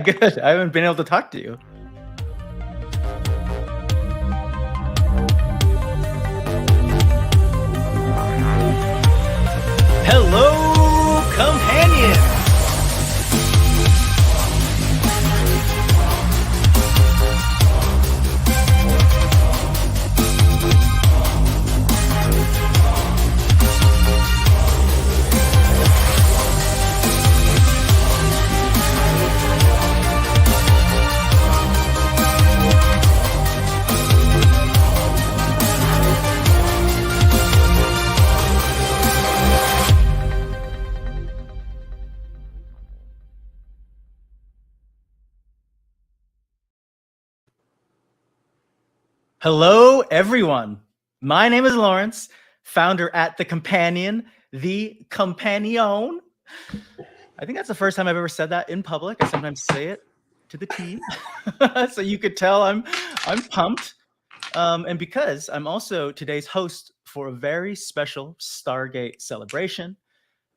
Good. I haven't been able to talk to you. Hello, companions. Hello, everyone. My name is Lawrence, founder at The Companion, The Companion. I think that's the first time I've ever said that in public. I sometimes say it to the T, so you could tell I'm pumped. And because I'm also today's host for a very special Stargate celebration,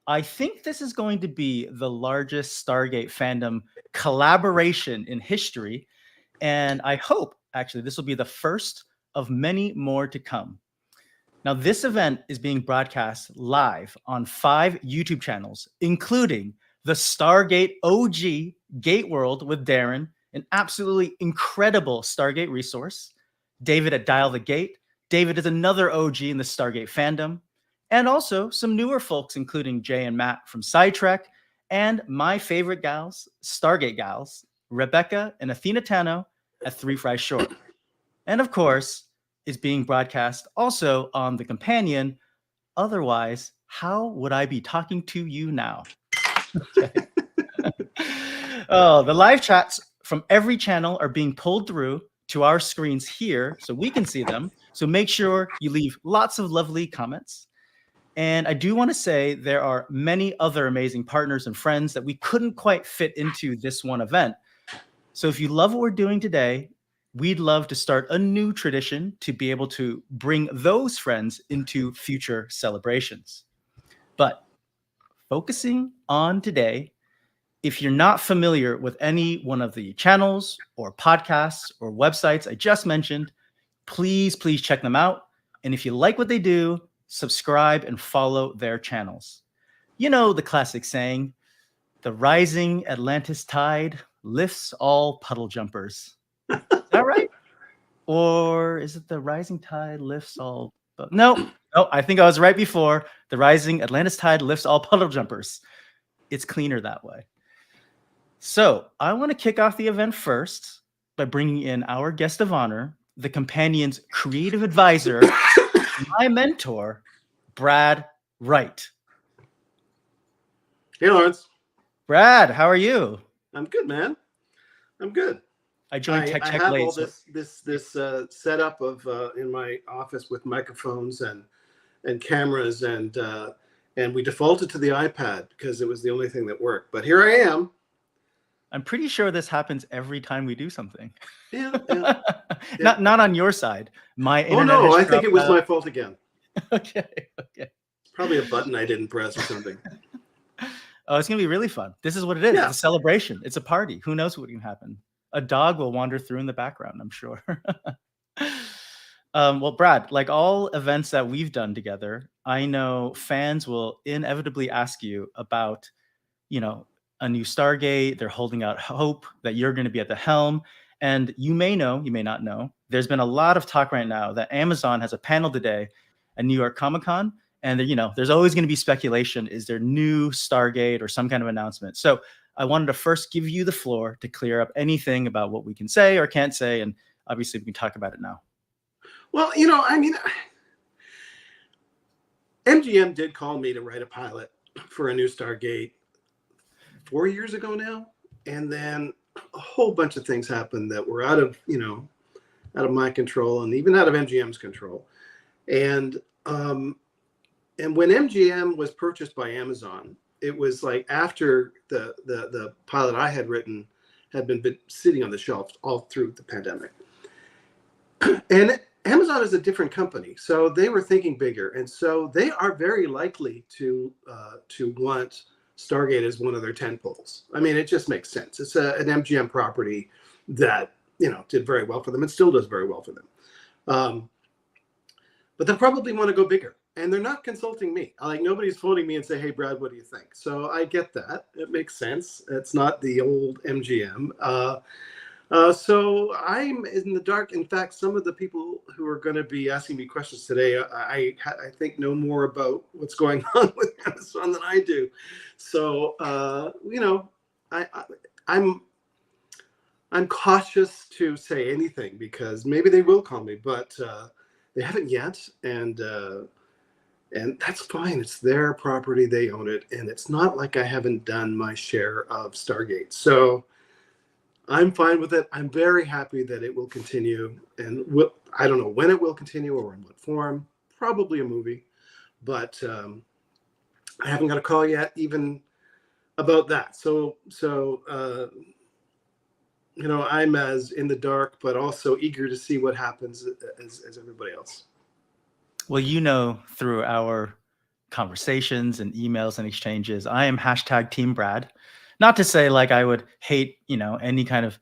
I think this is going to be the largest Stargate fandom collaboration in history. And I hope, actually, this will be the first of many more to come. Now, this event is being broadcast live on 5 YouTube channels, including the Stargate OG GateWorld with Darren, an absolutely incredible Stargate resource. David at Dial the Gate. David is another OG in the Stargate fandom. And also some newer folks, including Jay and Matt from SciTrek, and my favorite gals, Stargate gals, Rebecca and Athena Tano at 3 Fry Short. And of course, it's being broadcast also on The Companion. Otherwise, how would I be talking to you now? Okay. Oh, the live chats from every channel are being pulled through to our screens here so we can see them. So make sure you leave lots of lovely comments. And I do want to say there are many other amazing partners and friends that we couldn't quite fit into this one event. So if you love what we're doing today, we'd love to start a new tradition to be able to bring those friends into future celebrations. But focusing on today, if you're not familiar with any one of the channels or podcasts or websites I just mentioned, please check them out. And if you like what they do, subscribe and follow their channels. You know the classic saying, the rising Atlantis tide lifts all puddle jumpers. Is that right? Or is it the rising tide lifts all? No, I think I was right before. The rising Atlantis tide lifts all puddle jumpers. It's cleaner that way. So I want to kick off the event first by bringing in our guest of honor, the Companion's creative advisor, my mentor, Brad Wright. Hey, Lawrence. Brad, how are you? I'm good, man. I'm good. I joined Tech Check I have late. all this setup of in my office with microphones and cameras, and we defaulted to the iPad because it was the only thing that worked. But here I am. I'm pretty sure this happens every time we do something. Yeah. Not on your side. My internet. Oh no, I think it was my fault again. Okay. Probably a button I didn't press or something. Oh, it's gonna be really fun. This is what it is. Yeah. It's a celebration. It's a party. Who knows what can happen? A dog will wander through in the background, I'm sure. Well, Brad, like all events that we've done together, I know fans will inevitably ask you about, a new Stargate. They're holding out hope that you're going to be at the helm. And you may know, you may not know, there's been a lot of talk right now that Amazon has a panel today at New York Comic-Con. And, there's always going to be speculation. Is there new Stargate or some kind of announcement? So I wanted to first give you the floor to clear up anything about what we can say or can't say. And obviously we can talk about it now. Well, MGM did call me to write a pilot for a new Stargate 4 years ago now. And then a whole bunch of things happened that were out of my control and even out of MGM's control. And when MGM was purchased by Amazon, it was like after the pilot I had written had been sitting on the shelf all through the pandemic. And Amazon is a different company, so they were thinking bigger, and so they are very likely to want Stargate is one of their 10 poles. I mean, it just makes sense. It's an MGM property that, did very well for them and still does very well for them. But they'll probably want to go bigger. And they're not consulting me. Like, nobody's phoning me and say, hey, Brad, what do you think? So I get that. It makes sense. It's not the old MGM. So I'm in the dark. In fact, some of the people who are going to be asking me questions today, I think know more about what's going on with Amazon than I do. So, I'm cautious to say anything because maybe they will call me, but they haven't yet. And that's fine. It's their property. They own it. And it's not like I haven't done my share of Stargate. So I'm fine with it. I'm very happy that it will continue. And I don't know when it will continue or in what form. Probably a movie. But I haven't got a call yet even about that. So I'm as in the dark, but also eager to see what happens as everybody else. Well, through our conversations and emails and exchanges, I am #Team Brad. Not to say like I would hate, any kind of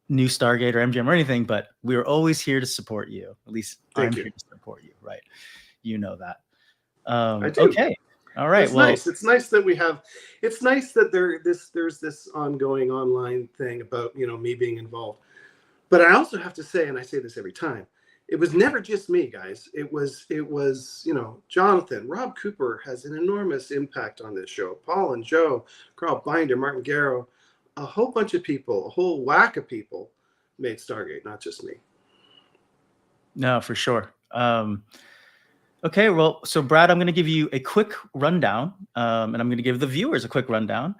new Stargate or MGM or anything, but we're always here to support you. At least I'm here to support you, right? You know that. I do. Okay. All right. It's nice. It's nice that it's nice that there's this ongoing online thing about, me being involved. But I also have to say, and I say this every time, it was never just me, guys. It was, Jonathan, Rob Cooper has an enormous impact on this show. Paul and Joe, Carl Binder, Martin Garrow, a whole bunch of people, a whole whack of people made Stargate, not just me. No, for sure. Okay, well, so Brad, I'm going to give you a quick rundown, and I'm going to give the viewers a quick rundown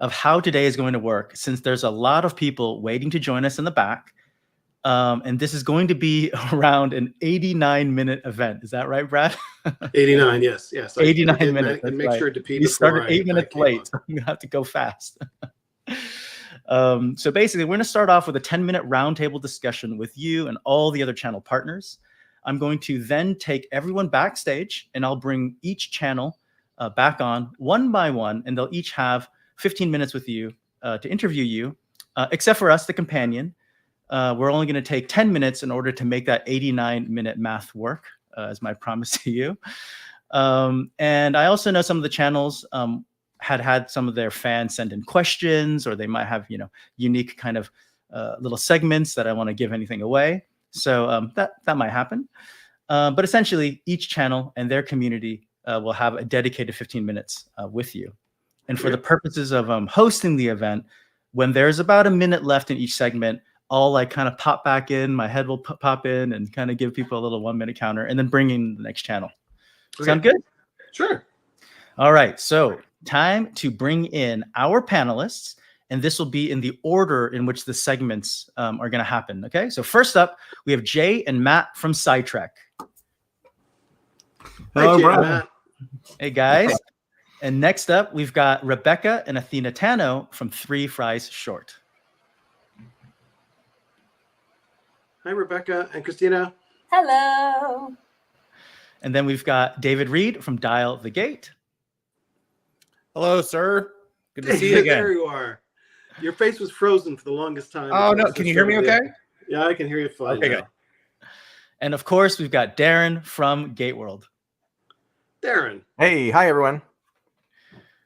of how today is going to work, since there's a lot of people waiting to join us in the back. And this is going to be around an 89-minute event. Is that right, Brad? 89, yes. 89 minutes. And make sure to pee. We started 8 minutes late, so you have to go fast. So basically, we're going to start off with a 10-minute roundtable discussion with you and all the other channel partners. I'm going to then take everyone backstage, and I'll bring each channel back on one by one, and they'll each have 15 minutes with you to interview you, except for us, the companion. We're only going to take 10 minutes in order to make that 89-minute math work, as my promise to you. And I also know some of the channels had some of their fans send in questions, or they might have, unique kind of little segments that I want to give anything away. So that might happen. But essentially, each channel and their community will have a dedicated 15 minutes with you. And for the purposes of hosting the event, when there's about a minute left in each segment, I'll like kind of pop back in, my head will pop in and kind of give people a little 1-minute counter and then bring in the next channel. Okay. Sound good? Sure. All right. So time to bring in our panelists, and this will be in the order in which the segments are going to happen. Okay. So first up, we have Jay and Matt from SciTrek. Hello, Matt. Hey, guys. And next up, we've got Rebecca and Athena Tano from 3 Fries Short. Hi, Rebecca and Christina. Hello. And then we've got David Reed from Dial the Gate. Hello, sir. Good to see you again. There you are. Your face was frozen for the longest time. Oh, no. Can you hear me okay? Yeah, I can hear you fine. Okay, good. And of course, we've got Darren from GateWorld. Darren. Hey, hi, everyone.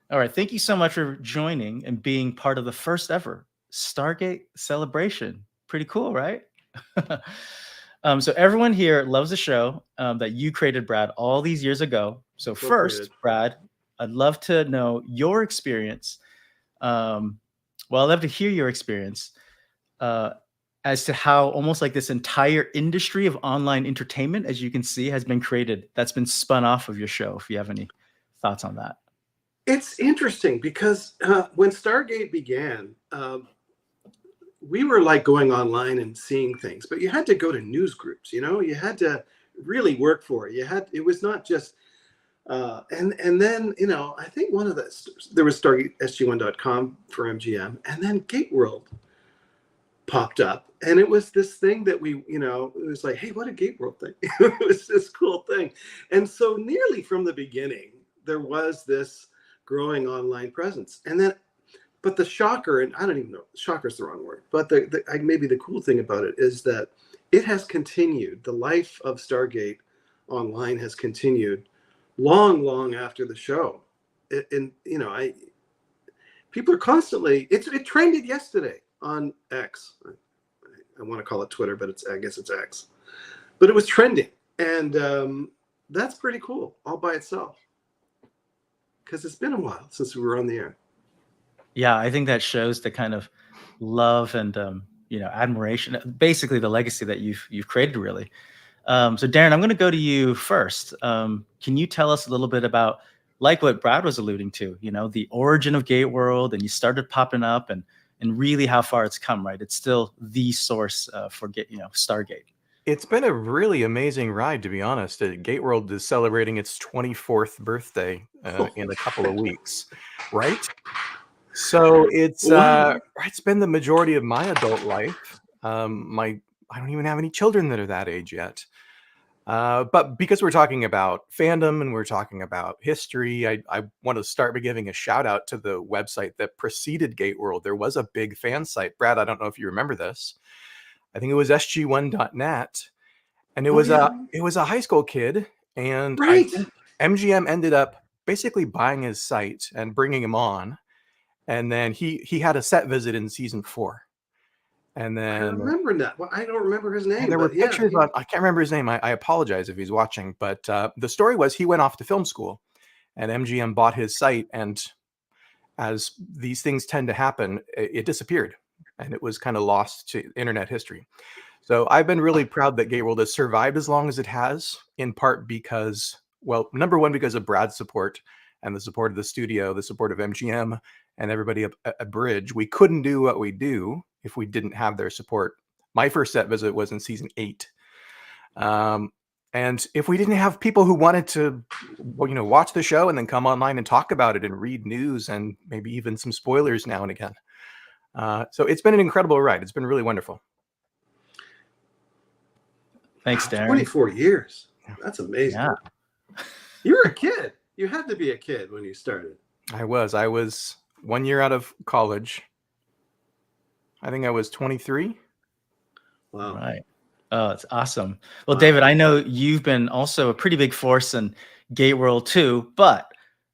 All right. Thank you so much for joining and being part of the first ever Stargate Celebration. Pretty cool, right? So everyone here loves the show that you created, Brad, all these years ago. So first, Brad, I'd love to know your experience. I'd love to hear your experience as to how almost like this entire industry of online entertainment, as you can see, has been created. That's been spun off of your show. If you have any thoughts on that. It's interesting because when Stargate began, we were like going online and seeing things, but you had to go to news groups, you had to really work for it. It was not just, and then, I think there was Stargate SG1.com for MGM, and then GateWorld popped up, and it was this thing that it was like, hey, what a GateWorld thing. It was this cool thing. And so nearly from the beginning, there was this growing online presence. And then, but the shocker, and I don't even know, shocker is the wrong word, but maybe the cool thing about it is that it has continued. The life of Stargate Online has continued long after the show. People are constantly, it trended yesterday on X. I want to call it Twitter, but I guess it's X. But it was trending. And that's pretty cool all by itself. Because it's been a while since we were on the air. Yeah, I think that shows the kind of love and admiration, basically the legacy that you've created, really. So Darren, I'm going to go to you first. Can you tell us a little bit about, like what Brad was alluding to, the origin of GateWorld, and you started popping up, and really how far it's come, right? It's still the source for Stargate. It's been a really amazing ride, to be honest. GateWorld is celebrating its 24th birthday in a couple of weeks, right? So it's been the majority of my adult life. I don't even have any children that are that age yet. But because we're talking about fandom and we're talking about history, I want to start by giving a shout out to the website that preceded GateWorld. There was a big fan site. Brad, I don't know if you remember this. I think it was sg1.net, and it was a high school kid, and right. I think MGM ended up basically buying his site and bringing him on, and then he had a set visit in season 4, and then I remember that. Well, I don't remember his name. There were pictures on. I can't remember his name. I apologize if he's watching, but the story was he went off to film school, and MGM bought his site, and as these things tend to happen, it disappeared. And it was kind of lost to internet history. So I've been really proud that GateWorld has survived as long as it has, in part because, well, number one, because of Brad's support and the support of the studio, the support of MGM and everybody at Bridge. We couldn't do what we do if we didn't have their support. My first set visit was in season 8. And if we didn't have people who wanted to, watch the show and then come online and talk about it and read news and maybe even some spoilers now and again. So it's been an incredible ride. It's been really wonderful. Thanks, Darren. 24 years. That's amazing. Yeah. You were a kid. You had to be a kid when you started. I was 1 year out of college. I think I was 23. Wow. Right. Oh, it's awesome. Well, David, I know you've been also a pretty big force in GateWorld too, but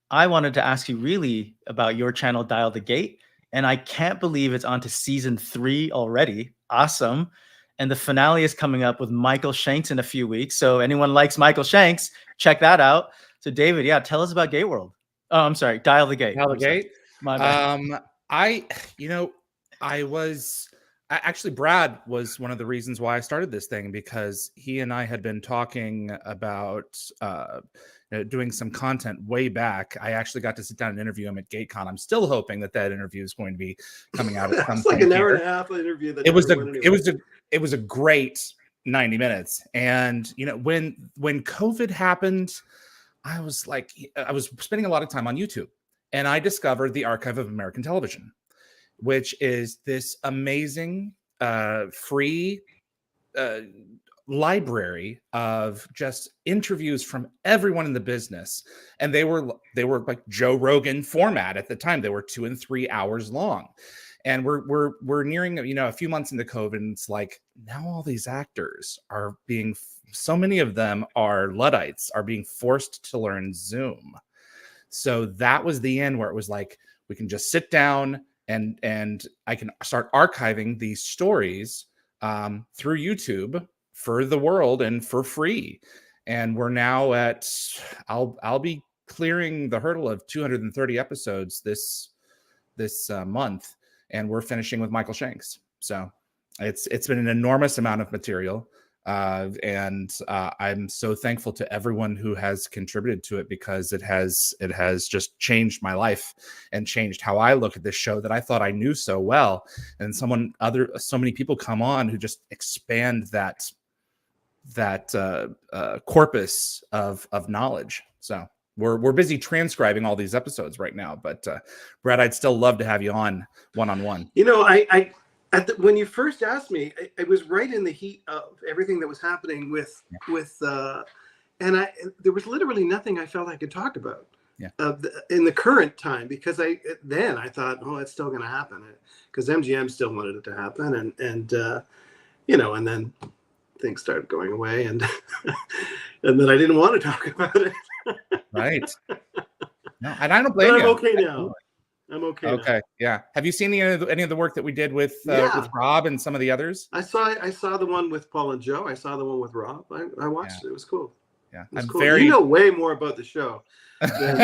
I wanted to ask you really about your channel, Dial the Gate. And I can't believe it's on to season 3 already. Awesome. And the finale is coming up with Michael Shanks in a few weeks. So anyone likes Michael Shanks, check that out. So David, tell us about GateWorld. Oh, I'm sorry. Dial the Gate. Dial the Gate. My bad. Actually, Brad was one of the reasons why I started this thing, because he and I had been talking about doing some content way back. I actually got to sit down and interview him at GateCon. I'm still hoping that interview is going to be coming out at some it's like point an hour here. and a half interview. That It was a great 90 minutes. And when COVID happened, I was spending a lot of time on YouTube, and I discovered the Archive of American Television, which is this amazing free library of just interviews from everyone in the business. And they were like Joe Rogan format at the time. They were 2 and 3 hours long. And we're nearing a few months into COVID, and it's like, now all these actors are being, so many of them are Luddites, are being forced to learn Zoom. So that was the end, where it was like, we can just sit down and I can start archiving these stories through YouTube for the world and for free. And we're now at, I'll be clearing the hurdle of 230 episodes this month, and we're finishing with Michael Shanks. So it's been an enormous amount of material. And I'm so thankful to everyone who has contributed to it, because it has just changed my life and changed how I look at this show that I thought I knew so well. And so many people come on who just expand that corpus of knowledge. So we're busy transcribing all these episodes right now, but Brad, I'd still love to have you on one-on-one. When you first asked me, I was right in the heat of everything that was happening with there was literally nothing I felt I could talk about. in the current time, because I thought, oh, it's still going to happen, because MGM still wanted it to happen, and and then things started going away, and and then I didn't want to talk about it. Right. No, and I don't blame But you. I'm okay now. I'm okay. Okay. Now. Yeah. Have you seen any of the work that we did with Rob and some of the others? I saw the one with Paul and Joe. I saw the one with Rob. I watched it. It was cool. Yeah. I'm cool. You know way more about the show than,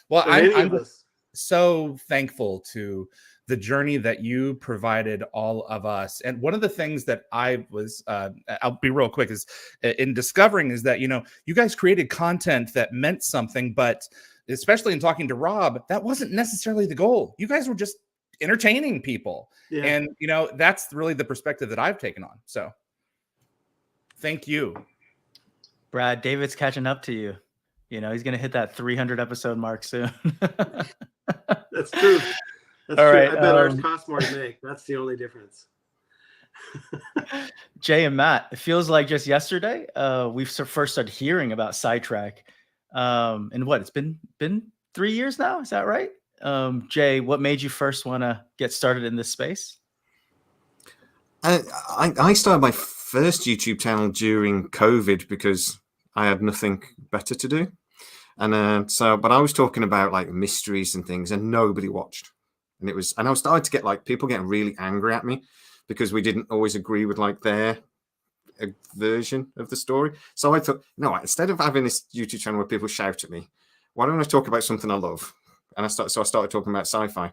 well, I'm so thankful to the journey that you provided all of us. And one of the things that I was, I'll be real quick, is in discovering is that, you guys created content that meant something, but especially in talking to Rob, that wasn't necessarily the goal. You guys were just entertaining people. Yeah. And, that's really the perspective that I've taken on. So thank you. Brad, David's catching up to you. He's going to hit that 300 episode mark soon. That's true. That's all true. right. I bet ours costs more to make. That's the only difference. Jay and Matt, it feels like just yesterday we first started hearing about SciTrek. And what, it's been 3 years now, is that right? Jay, what made you first want to get started in this space? I started my first YouTube channel during COVID because I had nothing better to do, and but I was talking about like mysteries and things, and nobody watched, and I started to get like people getting really angry at me because we didn't always agree with like their version of the story. So I thought, no, instead of having this YouTube channel where people shout at me, why don't I talk about something I love? And I started talking about sci-fi,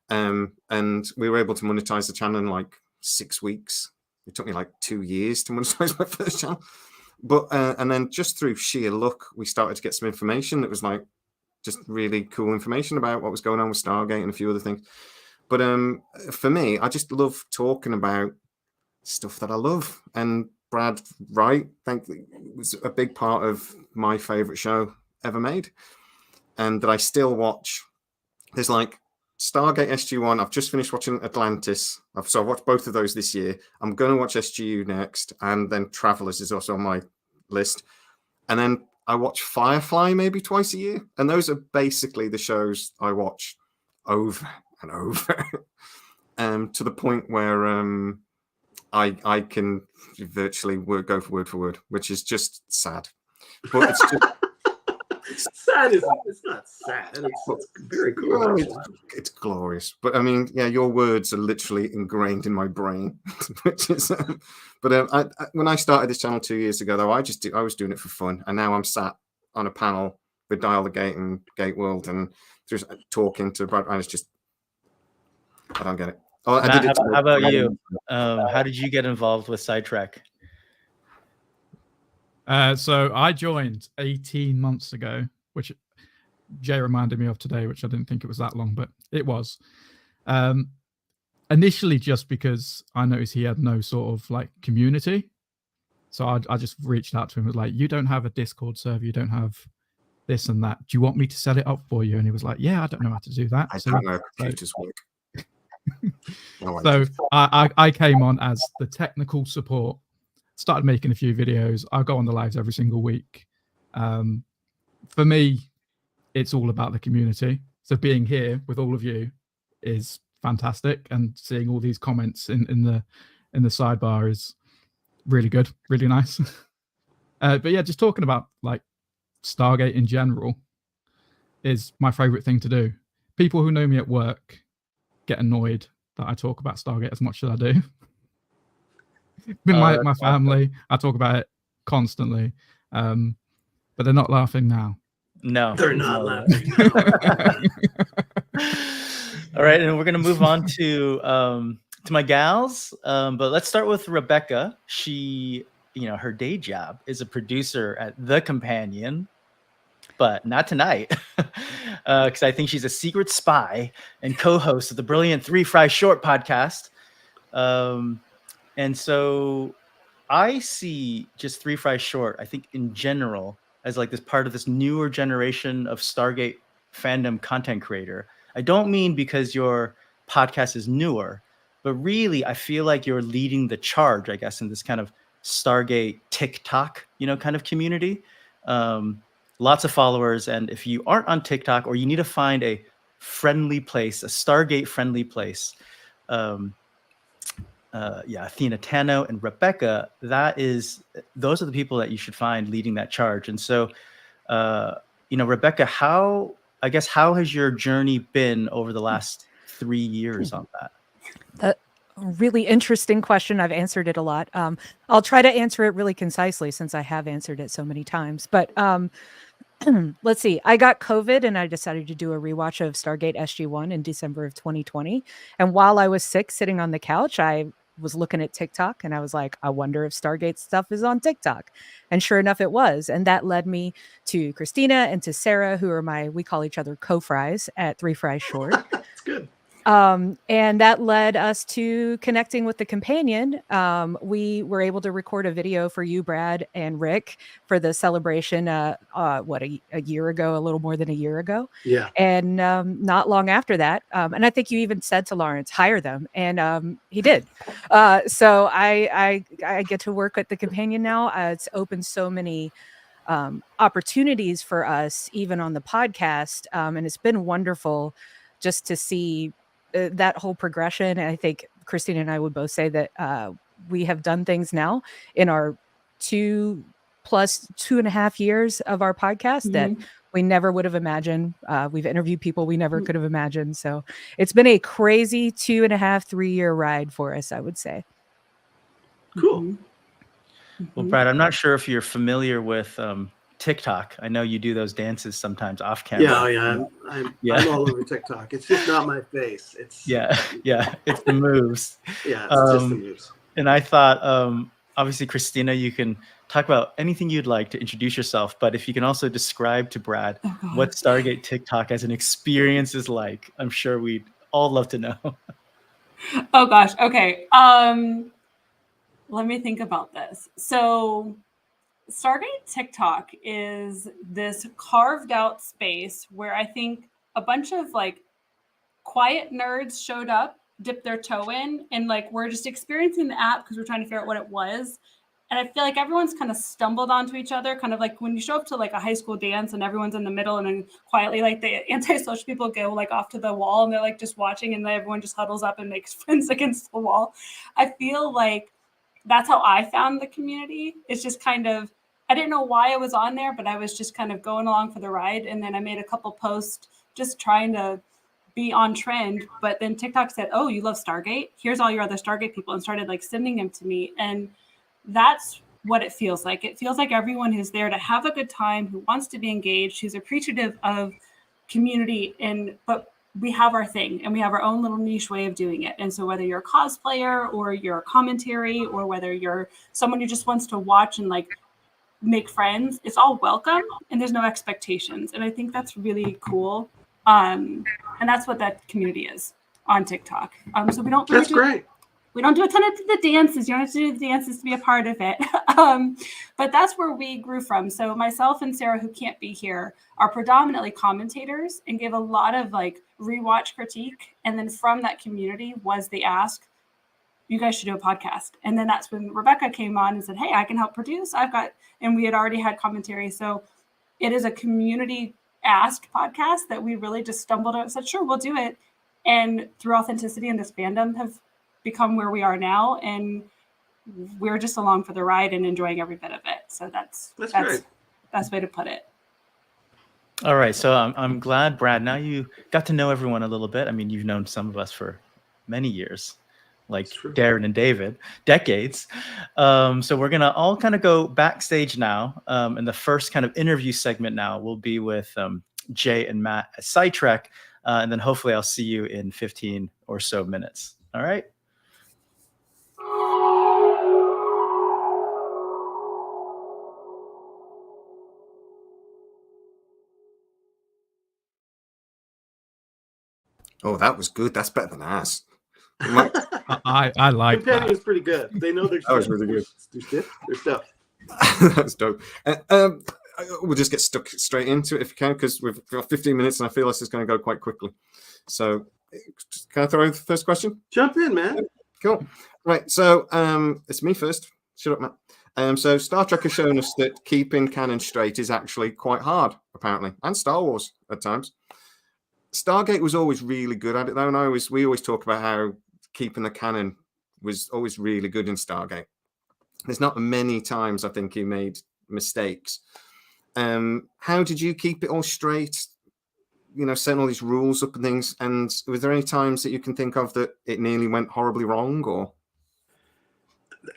and we were able to monetize the channel in like 6 weeks. It took me like 2 years to monetize my first channel, but and then just through sheer luck, we started to get some information that was like just really cool information about what was going on with Stargate and a few other things. But for me, I just love talking about stuff that I love, and Brad Wright, thankfully, was a big part of my favorite show ever made, and that I still watch. There's like Stargate SG-1. I've just finished watching Atlantis. So I've watched both of those this year. I'm going to watch SGU next, and then Travelers is also on my list. And then I watch Firefly maybe twice a year, and those are basically the shows I watch over and over, to the point where I can virtually go for word, which is just sad. But it's just sad. It's not sad. It's very cool. It's glorious. But I mean, yeah, your words are literally ingrained in my brain. Which is, but when I started this channel 2 years ago, though, I was doing it for fun, and now I'm sat on a panel with Dial the Gate and GateWorld and just talking to Brad. I don't get it. Oh, Matt, how about you? How did you get involved with SciTrek? So I joined 18 months ago, which Jay reminded me of today, which I didn't think it was that long, but it was. Initially, just because I noticed he had no sort of like community. So I just reached out to him, was like, you don't have a Discord server, you don't have this and that. Do you want me to set it up for you? And he was like, yeah, I don't know how to do that. I don't know how computers work. So I came on as the technical support, started making a few videos. I go on the lives every single week. For me, it's all about the community. So being here with all of you is fantastic, and seeing all these comments in the sidebar is really good, really nice. But yeah, just talking about like Stargate in general is my favorite thing to do. People who know me at work get annoyed that I talk about Stargate as much as I do. With my family, I talk about it constantly, but they're not laughing now. No, they're not laughing. All right, and we're gonna move on to my gals, but let's start with Rebecca. She, her day job is a producer at The Companion, but not tonight, because I think she's a secret spy and co-host of the brilliant Three Fry Short podcast. And so I see just Three Fry Short, I think in general, as like this part of this newer generation of Stargate fandom content creator. I don't mean because your podcast is newer, but really I feel like you're leading the charge, I guess, in this kind of Stargate TikTok, kind of community. lots of followers. And if you aren't on TikTok, or you need to find a friendly place, a Stargate friendly place, Athena, Tano, and Rebecca, those are the people that you should find leading that charge. And so, Rebecca, how has your journey been over the last 3 years on that? That really interesting question. I've answered it a lot. I'll try to answer it really concisely since I have answered it so many times. But let's see. I got COVID and I decided to do a rewatch of Stargate SG-1 in December of 2020. And while I was sick, sitting on the couch, I was looking at TikTok and I was like, I wonder if Stargate stuff is on TikTok. And sure enough, it was. And that led me to Christina and to Sarah, who are we call each other co-fries at 3 Fries Short. That's good. And that led us to connecting with the companion. We were able to record a video for you, Brad and Rick, for the celebration, a year ago, a little more than a year ago. Yeah. And not long after that, and I think you even said to Lawrence, hire them. And he did. So I get to work at the companion now. It's opened so many opportunities for us, even on the podcast. And it's been wonderful just to see that whole progression. And I think Christina and I would both say that we have done things now in our 2.5 years of our podcast that we never would have imagined. We've interviewed people we never could have imagined. So it's been a crazy 2.5-3 year ride for us, I would say. Cool. Well, Brad, I'm not sure if you're familiar with TikTok. I know you do those dances sometimes off camera. I'm all over TikTok. It's just not my face. It's it's the moves. Yeah, it's just the moves. And I thought, obviously, Christina, you can talk about anything you'd like to introduce yourself, but if you can also describe to Brad what Stargate TikTok as an experience is like, I'm sure we'd all love to know. Oh gosh. Okay. Let me think about this. So Stargate TikTok is this carved out space where I think a bunch of quiet nerds showed up, dipped their toe in, and we're just experiencing the app because we're trying to figure out what it was. And I feel like everyone's kind of stumbled onto each other, kind of like when you show up to a high school dance and everyone's in the middle, and then quietly the antisocial people go off to the wall and they're just watching, and then everyone just huddles up and makes friends against the wall. I feel like that's how I found the community. It's just kind of, I didn't know why I was on there, but I was just kind of going along for the ride. And then I made a couple posts just trying to be on trend. But then TikTok said, oh, you love Stargate? Here's all your other Stargate people, and started sending them to me. And that's what it feels like. It feels like everyone who's there to have a good time, who wants to be engaged, who's appreciative of community. But we have our thing and we have our own little niche way of doing it. And so whether you're a cosplayer or you're a commentary, or whether you're someone who just wants to watch and make friends, it's all welcome and there's no expectations. And I think that's really cool. And that's what that community is on TikTok. So we don't really we don't do a ton of the dances. You don't have to do the dances to be a part of it. But that's where we grew from. So myself and Sarah, who can't be here, are predominantly commentators and give a lot of rewatch critique. And then from that community was the ask, you guys should do a podcast. And then that's when Rebecca came on and said, hey, I can help produce. And we had already had commentary. So it is a community asked podcast that we really just stumbled out and said, sure, we'll do it. And through authenticity and this fandom have become where we are now. And we're just along for the ride and enjoying every bit of it. So that's great. Best way to put it. All right. So I'm glad, Brad, now you got to know everyone a little bit. I mean, you've known some of us for many years, like Darren and David, decades. So we're going to all kind of go backstage now. And the first kind of interview segment now will be with Jay and Matt at SciTrek. And then hopefully I'll see you in 15 or so minutes. All right. Oh, that was good. That's better than ours. I like that. Was pretty good. They know their stuff. That was really good. Their stuff. That's dope. We'll just get stuck straight into it if you can, because we've got 15 minutes and I feel this is going to go quite quickly. So can I throw in the first question? Jump in, man. Cool. Right. So it's me first. Shut up, So Star Trek has shown us that keeping canon straight is actually quite hard, apparently, and Star Wars at times. Stargate was always really good at it, though, and we always talk about how keeping the canon was always really good in Stargate. There's not many times I think he made mistakes. How did you keep it all straight? You know, setting all these rules up and things. And were there any times that you can think of that it nearly went horribly wrong? Or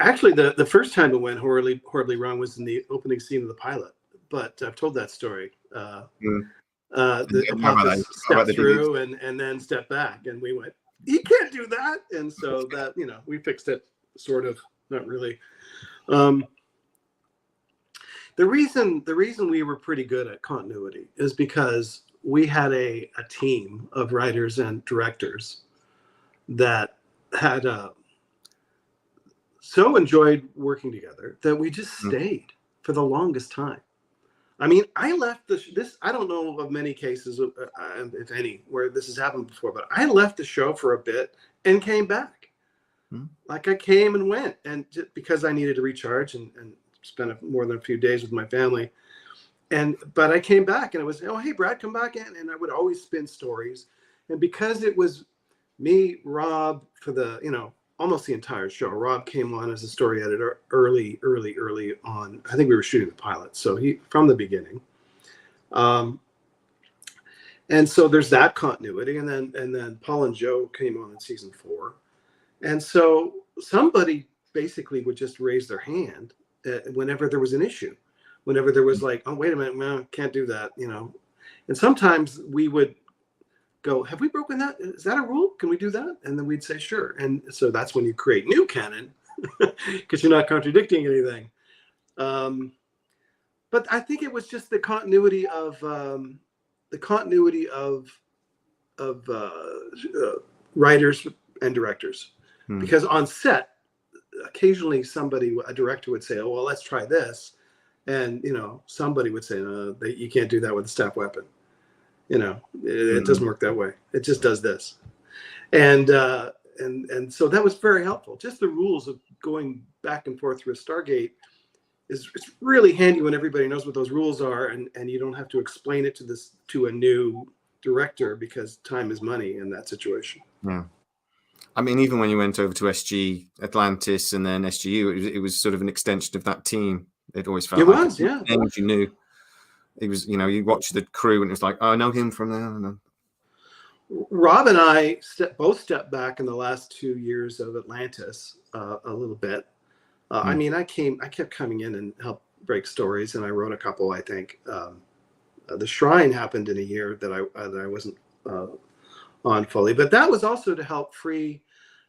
actually, the first time it went horribly wrong was in the opening scene of the pilot. But I've told that story. The pilot stepped through and then stepped back, and we went, "You can't do that." And so that, you know, we fixed it, sort of, not really. The reason we were pretty good at continuity is because we had a team of writers and directors that had so enjoyed working together that we just stayed for the longest time. I mean, I left this. I don't know of many cases, if any, where this has happened before, but I left the show for a bit and came back. Like I came and went, and just because I needed to recharge and spent more than a few days with my family. But I came back and it was, oh, hey, Brad, come back in. And I would always spin stories. And because it was me, Rob, for the, you know, almost the entire show. Rob came on as a story editor early on. I think we were shooting the pilot. So he, from the beginning. And so there's that continuity. And then Paul and Joe came on in season 4. And so somebody basically would just raise their hand whenever there was an issue, whenever there was like, oh, wait a minute, no, can't do that, you know. And sometimes we would go, have we broken that? Is that a rule? Can we do that? And then we'd say, sure. And so that's when you create new canon because you're not contradicting anything. But I think it was just the continuity of writers and directors, because on set, occasionally a director would say, oh, well, let's try this. And, you know, somebody would say, no, you can't do that with a staff weapon. You know, it doesn't work that way. It just does this. And so that was very helpful. Just the rules of going back and forth through a Stargate it's really handy when everybody knows what those rules are and you don't have to explain it to a new director because time is money in that situation. Yeah. I mean, even when you went over to SG Atlantis and then SGU, it was sort of an extension of that team. It always felt yeah. And you knew it was, you know, you watch the crew and it was like, oh, I know him from there. And Rob and I both stepped back in the last 2 years of Atlantis a little bit. I mean, I kept coming in and helped break stories, and I wrote a couple. I think the Shrine happened in a year that I wasn't on fully, but that was also to help free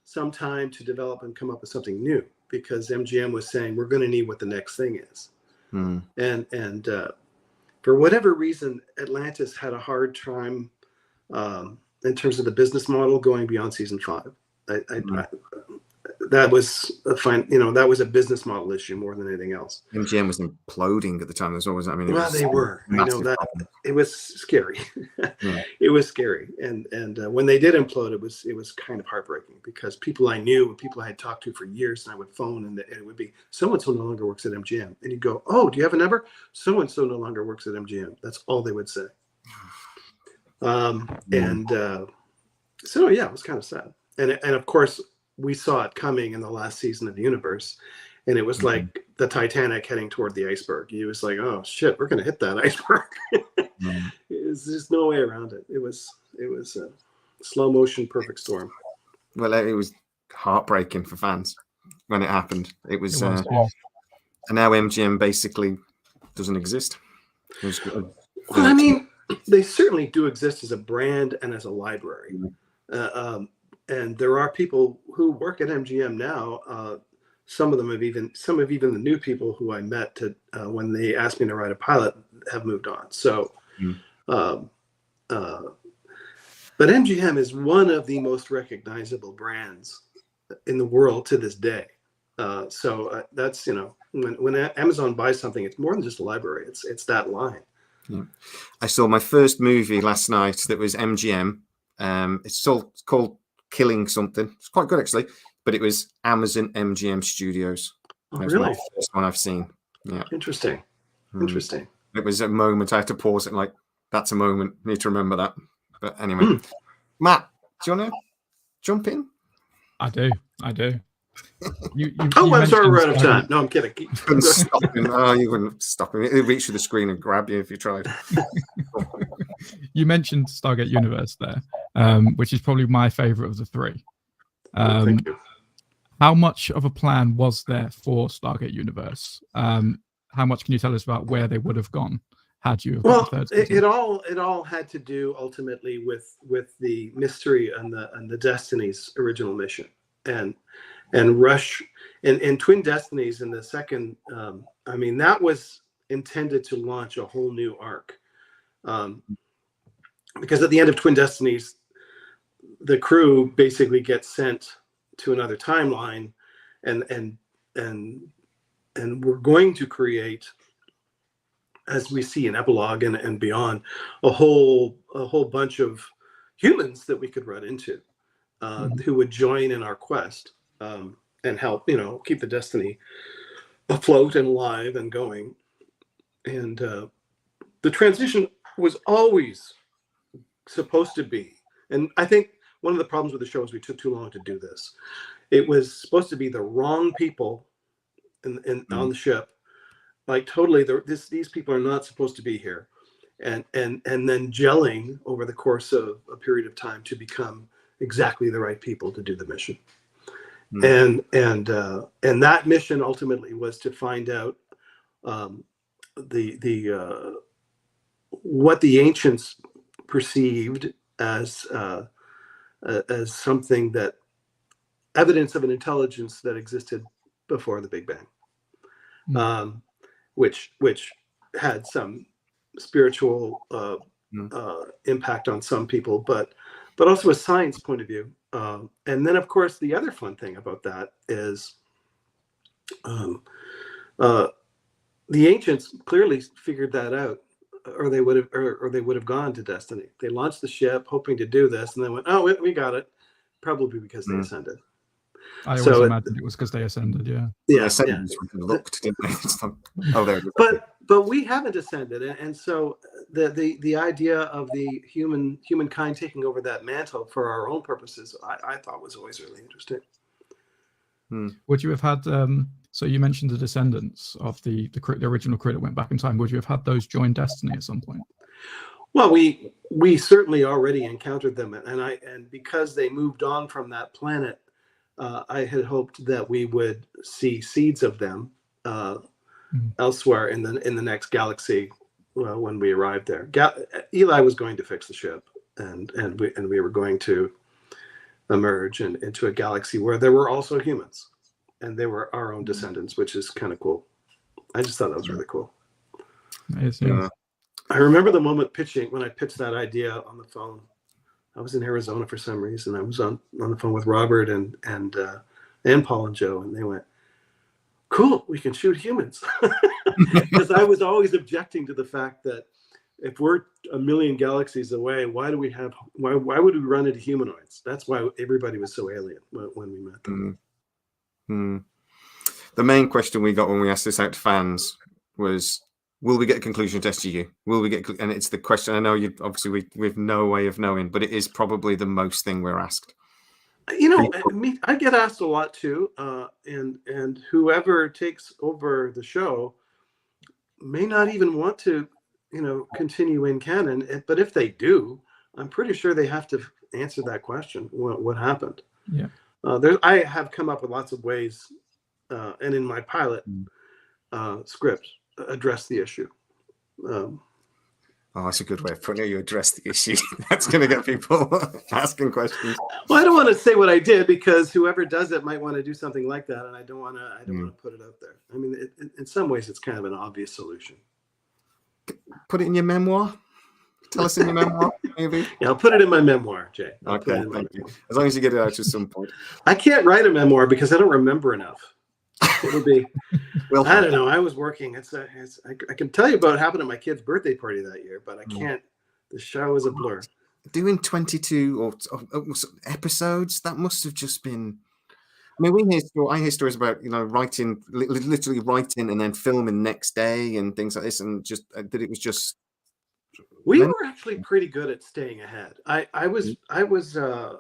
some time to develop and come up with something new, because MGM was saying we're going to need what the next thing is, and for whatever reason, Atlantis had a hard time in terms of the business model going beyond season 5. That was that was a business model issue more than anything else. MGM was imploding at the time. There's always, I mean, they were. I know that it was scary. It was scary, and when they did implode, it was kind of heartbreaking, because people I knew, people I had talked to for years, and I would phone, and it would be, so and so no longer works at MGM, and you'd go, oh, do you have a number? So and so no longer works at MGM. That's all they would say. So yeah, it was kind of sad, and of course, we saw it coming in the last season of the universe, and it was like the Titanic heading toward the iceberg. He was like, oh shit, we're going to hit that iceberg. There's just no way around it. It was a slow motion perfect storm. Well, it was heartbreaking for fans when it happened. It was and now MGM basically doesn't exist. Well, I mean, they certainly do exist as a brand and as a library. And there are people who work at MGM now. Some of even the new people who I met when they asked me to write a pilot have moved on. So, but MGM is one of the most recognizable brands in the world to this day. So that's, when Amazon buys something, it's more than just a library. It's that line. Yeah. I saw my first movie last night that was MGM. It's called Killing something. It's quite good actually, but it was Amazon MGM Studios. Oh, That's really? the first one I've seen. Yeah. Interesting. Mm. Interesting. It was a moment I had to pause it. Like, that's a moment. Need to remember that. But anyway, Matt, do you want to jump in? I do. You I'm sorry, we're out of mentioned time. No, I'm kidding. Couldn't stop him. Oh, you wouldn't stop him. He'd reach for the screen and grab you if you tried. You mentioned Stargate Universe there, which is probably my favorite of the three. Thank you. How much of a plan was there for Stargate Universe? How much can you tell us about where they would have gone had you have got Well, the third season? it all had to do ultimately with the mystery and the Destiny's original mission, and Rush and Twin Destinies in the second. I mean, that was intended to launch a whole new arc, because at the end of Twin Destinies, the crew basically gets sent to another timeline, and we're going to create, as we see in epilogue and beyond, a whole bunch of humans that we could run into, who would join in our quest, and help, keep the Destiny afloat and alive and going. And the transition was always supposed to be, and I think one of the problems with the show is we took too long to do this. It was supposed to be the wrong people on the ship, like totally. These people are not supposed to be here, and then gelling over the course of a period of time to become exactly the right people to do the mission. And that mission ultimately was to find out what the ancients perceived as something, that evidence of an intelligence that existed before the Big Bang, which had some spiritual impact on some people, but also a science point of view. And then, of course, the other fun thing about that is the ancients clearly figured that out, or they would have gone to Destiny. They launched the ship hoping to do this, and then went, "Oh, we got it," probably because they ascended. I always imagined it was because they ascended. Yeah. Yeah. Looked, didn't they? Oh, there it is. But we haven't ascended, and so the idea of the humankind taking over that mantle for our own purposes, I thought was always really interesting. Would you have had? So you mentioned the descendants of the original crew that went back in time. Would you have had those join Destiny at some point? Well, we certainly already encountered them, and because they moved on from that planet, I had hoped that we would see seeds of them elsewhere in the next galaxy. When we arrived there, Eli was going to fix the ship, and we were going to emerge into a galaxy where there were also humans, and they were our own descendants, which is kind of cool. I just thought that was really cool. Nice, yeah. I remember the moment when I pitched that idea on the phone. I was in Arizona for some reason. I was on the phone with Robert and Paul and Joe, and they went, "Cool, we can shoot humans." Because I was always objecting to the fact that if we're a million galaxies away, why would we run into humanoids? That's why everybody was so alien when we met them. The main question we got when we asked this out to fans was, will we get a conclusion to SGU? Will we get? And it's the question. I know you obviously we've no way of knowing, but it is probably the most thing we're asked. I get asked a lot too, and whoever takes over the show may not even want to, continue in canon. But if they do, I'm pretty sure they have to answer that question. What happened? Yeah. I have come up with lots of ways, and in my pilot script, address the issue. That's a good way of putting it. You address the issue. That's going to get people asking questions. Well, I don't want to say what I did, because whoever does it might want to do something like that, and I don't want to put it out there. I mean, in some ways, it's kind of an obvious solution. Put it in your memoir. Tell us in your memoir, maybe. Yeah, I'll put it in my memoir, Jay. Okay, thank you. As long as you get it out at some point. I can't write a memoir because I don't remember enough. It would be. Well, I don't know. I was working. I can tell you about what happened at my kid's birthday party that year, but I can't. The show is a blur. Doing 22 or episodes, that must have just been. I mean, I hear stories about writing, literally writing and then filming next day and things like this, and just that it was just. We were actually pretty good at staying ahead. I was a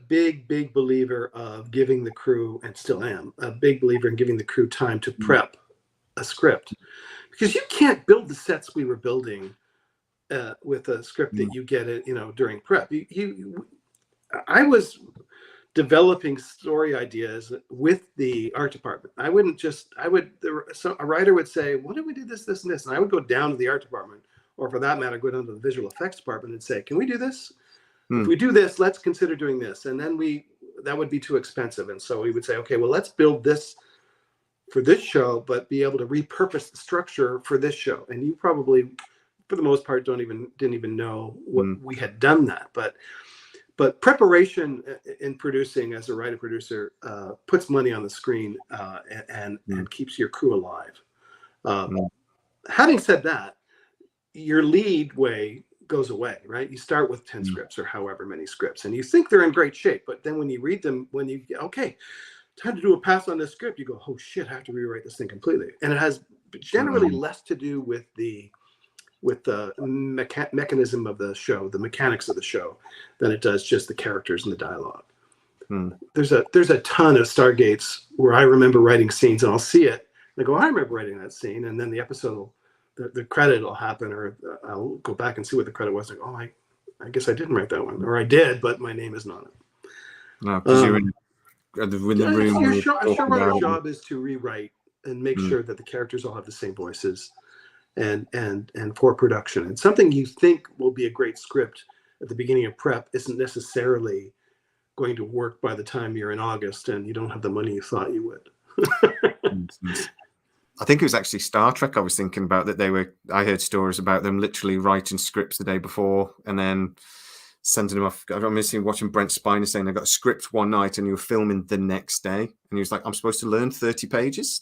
big believer of giving the crew, and still am a big believer in giving the crew time to prep a script, because you can't build the sets we were building with a script that you get it during prep. I was developing story ideas with the art department. A writer would say, "What if we do this, this, and this?" And I would go down to the art department, or for that matter, go down to the visual effects department and say, "Can we do this? If we do this, let's consider doing this." And then that would be too expensive. And so we would say, "Okay, well, let's build this for this show, but be able to repurpose the structure for this show." And you probably, for the most part, didn't even know what we had done that. But preparation in producing as a writer producer puts money on the screen and keeps your crew alive. Having said that, your lead way goes away, right? You start with 10 scripts or however many scripts, and you think they're in great shape, but then when you read them, okay, time to do a pass on this script, you go, "Oh shit, I have to rewrite this thing completely." And it has generally less to do with the mechanism of the show, the mechanics of the show, than it does just the characters and the dialogue. There's a ton of Stargates where I remember writing scenes, and I'll see it and I go, "I remember writing that scene," and then the episode the credit will happen, or I'll go back and see what the credit was. Like, "Oh, I guess I didn't write that one," or "I did, but my name isn't on it." No, because you're in the room. A showrunner's job is to rewrite and make sure that the characters all have the same voices, and for production. And something you think will be a great script at the beginning of prep isn't necessarily going to work by the time you're in August and you don't have the money you thought you would. I think it was actually Star Trek I was thinking about, that I heard stories about them literally writing scripts the day before and then sending them off. I remember watching Brent Spiner saying, "I got a script one night and you were filming the next day." And he was like, "I'm supposed to learn 30 pages?"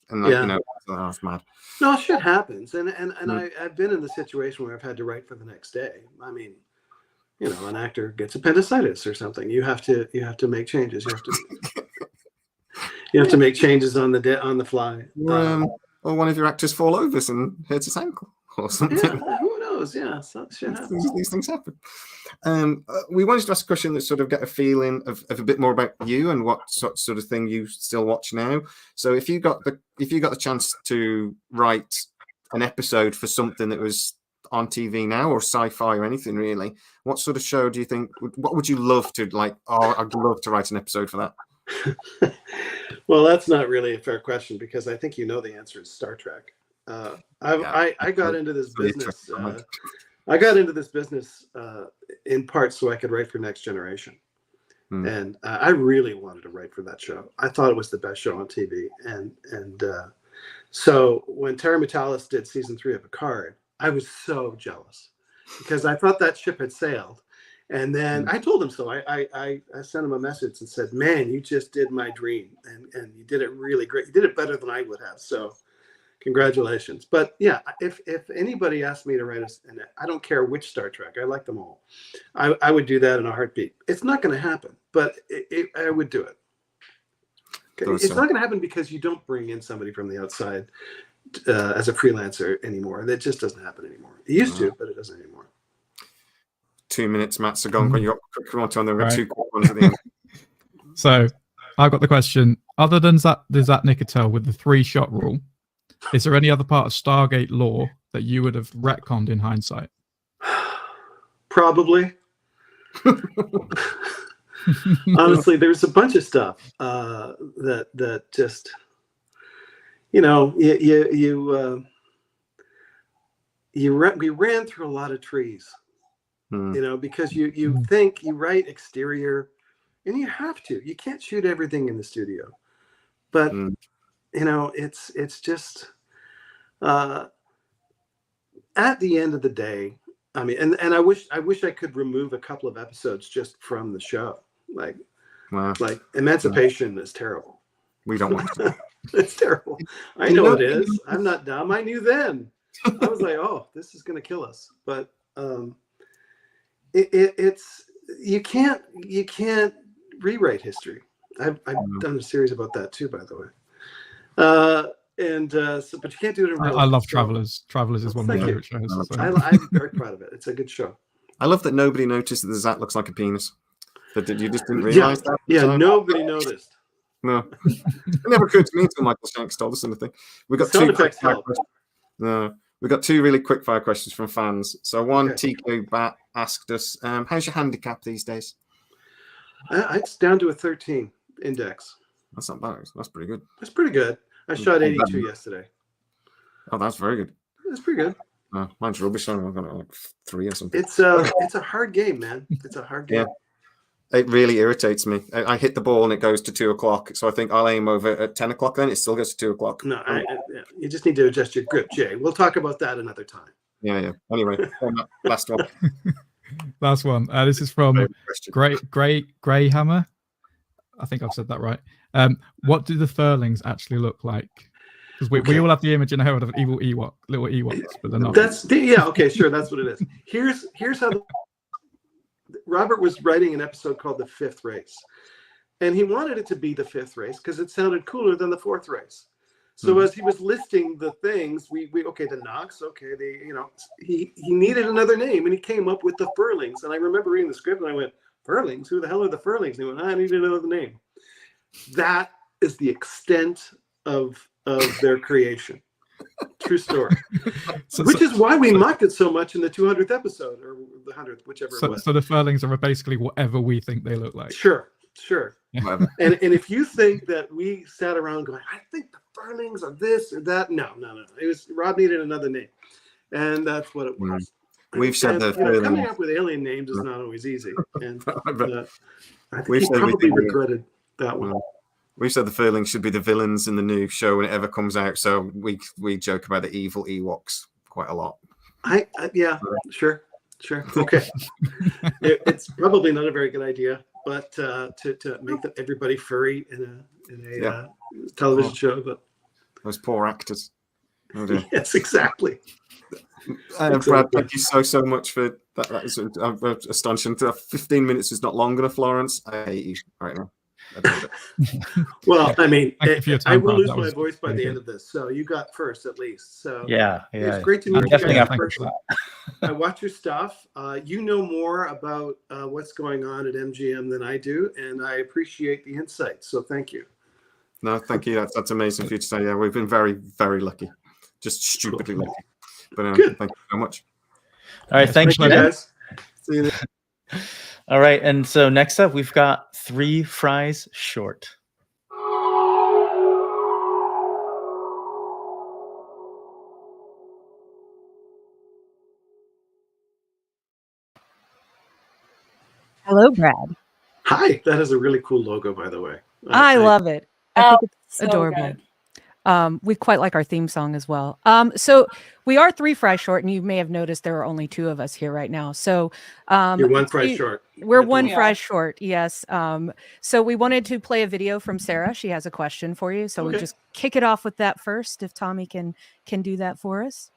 And that's mad. No, shit happens. And I've been in the situation where I've had to write for the next day. I mean, an actor gets appendicitis or something. You have to make changes. You have to make changes on the fly. Or one of your actors fall over and hurts his ankle or something. Yeah, who knows? Yeah, so shit happens. These things happen. We wanted to ask a question that sort of get a feeling of a bit more about you and what sort of thing you still watch now. So if you got the chance to write an episode for something that was on TV now, or sci-fi or anything really, what sort of show do you think? What would you love to like? "Oh, I'd love to write an episode for that." Well, that's not really a fair question, because I think the answer is Star Trek. I got into this business. I got into this business in part so I could write for Next Generation, and I really wanted to write for that show. I thought it was the best show on TV, and so when Terry Matalas did season 3 of Picard, I was so jealous because I thought that ship had sailed. And then I told him so. I sent him a message and said, "Man, you just did my dream, and you did it really great. You did it better than I would have. So, congratulations." But yeah, if anybody asked me to write and I don't care which Star Trek, I like them all, I would do that in a heartbeat. It's not going to happen, but I would do it. Okay? It's not going to happen because you don't bring in somebody from the outside as a freelancer anymore. That just doesn't happen anymore. It used to, but it doesn't anymore. 2 minutes, Matt. So go on. You got on there. We've got 2 quick ones at the end. So I've got the question. Other than Zat Nicotel with the 3-shot rule, is there any other part of Stargate lore that you would have retconned in hindsight? Probably. Honestly, there's a bunch of stuff that just, we ran through a lot of trees. Because you think you write exterior, and you have to. You can't shoot everything in the studio, but it's just at the end of the day. I mean, and I wish I could remove a couple of episodes just from the show. Like Emancipation is terrible. We don't want to. It's terrible. I know it is. I'm not dumb. I knew then. I was like, "Oh, this is going to kill us," but. It's you can't rewrite history. I've done a series about that too, by the way. But you can't do it in real I life. love so- Travelers. Travelers is one of my Thank you. favorite shows. So. I'm very proud of it. It's a good show. I love that nobody noticed that the Zat looks like a penis. That you just didn't realize that. Yeah, So- nobody noticed. No, it never occurred to me until Michael Shanks told us anything. We got Sound two quick effects fire help. questions. No, we got two really quick fire questions from fans. So one, Okay. TK Bat asked us, "How's your handicap these days?" It's down to a 13 index. That's not bad. That's pretty good. That's pretty good. I shot 82 yesterday. Oh, that's very good. That's pretty good. Mine's rubbish. I've got like 3 or something. It's a hard game, man. It's a hard game. Yeah. It really irritates me. I hit the ball and it goes to 2 o'clock. So I think I'll aim over at 10 o'clock. Then it still goes to 2 o'clock. No, you just need to adjust your grip, Jay. We'll talk about that another time. Yeah. Anyway, last one. Last one. This is from Favorite question. Grey Hammer. I think I've said that right. What do the furlings actually look like? Because we all have the image in our head of evil Ewok, little Ewoks, but they're not. Okay, sure, that's what it is. Here's how Robert was writing an episode called The Fifth Race, and he wanted it to be the fifth race because it sounded cooler than the fourth race. So as he was listing the things, we the Nox, he needed another name, and he came up with the Furlings. And I remember reading the script, and I went, "Furlings? Who the hell are the Furlings?" And he went, "I need another name." That is the extent of their creation. True story. Which is why we mocked it so much in the 200th episode, or the 100th, whichever it was. So the furlings are basically whatever we think they look like. Sure. Whatever. And if you think that we sat around going, "I think the Furlings are this or that," no. It was Rob needed another name, and that's what it was. We've said that coming up with alien names is not always easy, and I think We've he said we probably think- regretted that one. We've said the Furlings should be the villains in the new show when it ever comes out. So we joke about the evil Ewoks quite a lot. Sure. Okay. It's probably not a very good idea, but to make everybody furry in a television show, but Those poor actors. Oh dear. yes, exactly. Brad, thank you so much for that. That is astonishing. 15 minutes is not long enough, Lawrence. I hate you right now. Well, I mean, Thank you for your I time, will Brad. lose That my was voice by really the good. end of this, so you got first at least. So Yeah. it's great to meet I'm you definitely guys up in for person. that. I watch your stuff. You know more about what's going on at MGM than I do, and I appreciate the insight. So thank you. No, thank you. That's amazing for you to say. Yeah, we've been very, very lucky. Just stupidly lucky. But Good. thank you so much. All right. Thanks, Thank you, guys. See you. All right. And so next up, we've got 3 Fries Short. Hello, Brad. Hi, that is a really cool logo, by the way. I love it. I think it's so adorable. good. We quite like our theme song as well. So we are 3 fries short, and you may have noticed there are only 2 of us here right now. So You're one price short. We're one Yeah. fry short, yes. So we wanted to play a video from Sarah. She has a question for you. So we'll Okay. just kick it off with that first, if Tommy can do that for us.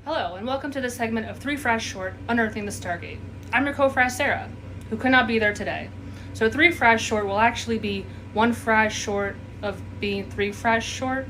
Hello, and welcome to this segment of 3 Fries Short, Unearthing the Stargate. I'm your co-fry Sarah, who could not be there today. So 3 Fries Short will actually be 1 fry short of being 3 fries short,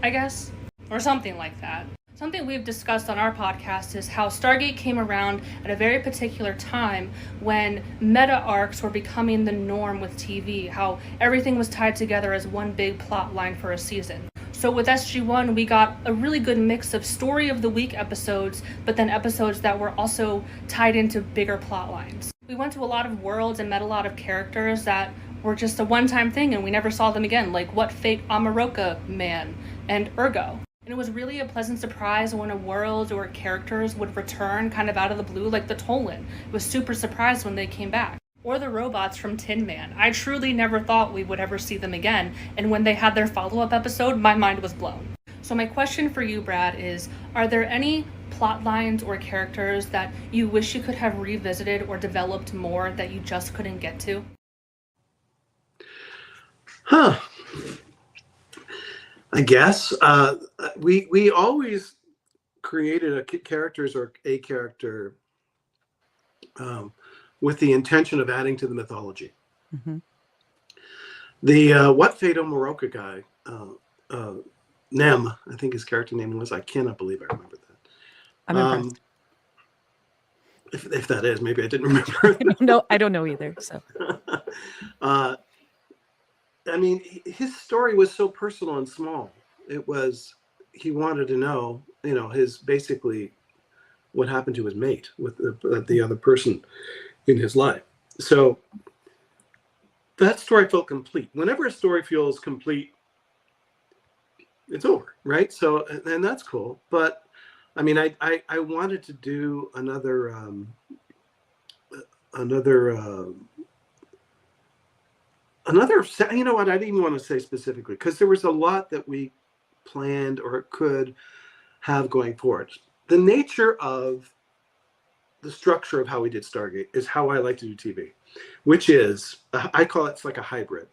I guess? Or something like that. Something we've discussed on our podcast is how Stargate came around at a very particular time when meta arcs were becoming the norm with TV, how everything was tied together as one big plot line for a season. So with SG-1, we got a really good mix of story of the week episodes, but then episodes that were also tied into bigger plot lines. We went to a lot of worlds and met a lot of characters that were just a one-time thing and we never saw them again, like What Fate Amaroka Man and Ergo. And it was really a pleasant surprise when a world or characters would return kind of out of the blue, like the Tolan. It was super surprised when they came back. Or the robots from Tin Man. I truly never thought we would ever see them again, and when they had their follow-up episode, my mind was blown. So my question for you, Brad, is are there any plot lines or characters that you wish you could have revisited or developed more that you just couldn't get to? I guess we always created characters or a character with the intention of adding to the mythology. Mm-hmm. The What Fate Omoroka guy, Nem, I think his character name was. I cannot believe I remember that. I'm impressed. If that is, maybe I didn't remember. I don't know either. So, I mean, his story was so personal and small. It was, he wanted to know, his basically what happened to his mate with the other person in his life. So that story felt complete. Whenever a story feels complete, it's over, right? So, and that's cool. But I mean, I wanted to do another, you know what? I didn't even want to say specifically, because there was a lot that we planned or could have going forward. The nature of the structure of how we did Stargate is how I like to do TV, which is, I call it's like a hybrid.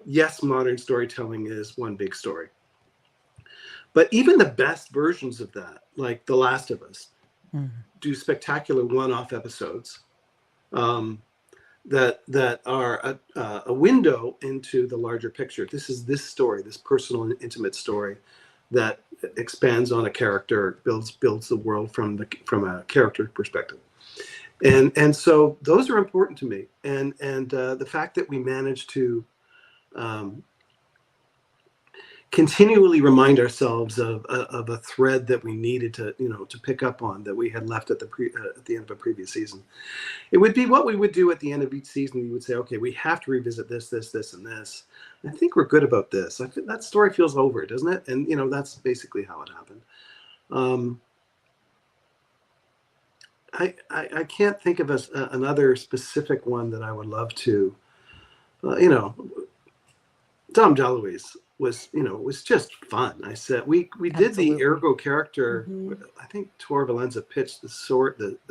Yes, modern storytelling is one big story. But even the best versions of that, like The Last of Us, do spectacular one-off episodes that are a window into the larger picture. This is this story, this personal and intimate story that expands on a character, builds the world from a character perspective. And so those are important to me. And the fact that we managed to continually remind ourselves of a thread that we needed to pick up on, that we had left at the end of a previous season. It would be what we would do at the end of each season. We would say, okay, we have to revisit this, and this. I think we're good about this. I think that story feels over, doesn't it? And that's basically how it happened. I can't think of another specific one that I would love to. Dom DeLuise was just fun. I said we did the Ergo character. I think Tor Valenza pitched the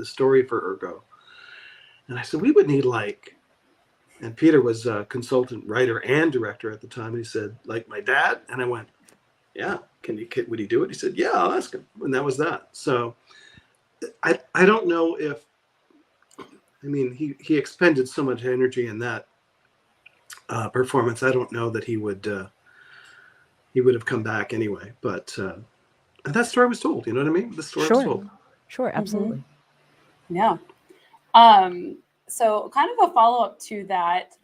story for Ergo, and I said we would need and Peter was a consultant writer and director at the time, and he said, like my dad, and I went, yeah, would he do it? He said, yeah, I'll ask him, and that was that. So I don't know if, he expended so much energy in that performance. I don't know that he would have come back anyway, but that story was told. You know what I mean? The story was told. Sure, absolutely. Yeah. So kind of a follow-up to that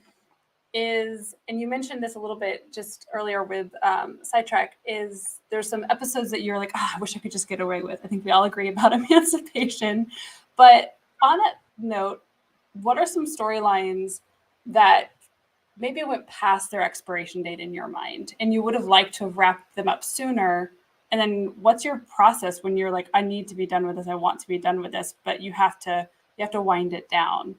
is, and you mentioned this a little bit just earlier with SciTrek, is there's some episodes that you're like, I wish I could just get away with. I think we all agree about emancipation. But on that note, what are some storylines that maybe went past their expiration date in your mind and you would have liked to have wrapped them up sooner? And then what's your process when you're like, I need to be done with this, I want to be done with this, but you have to wind it down?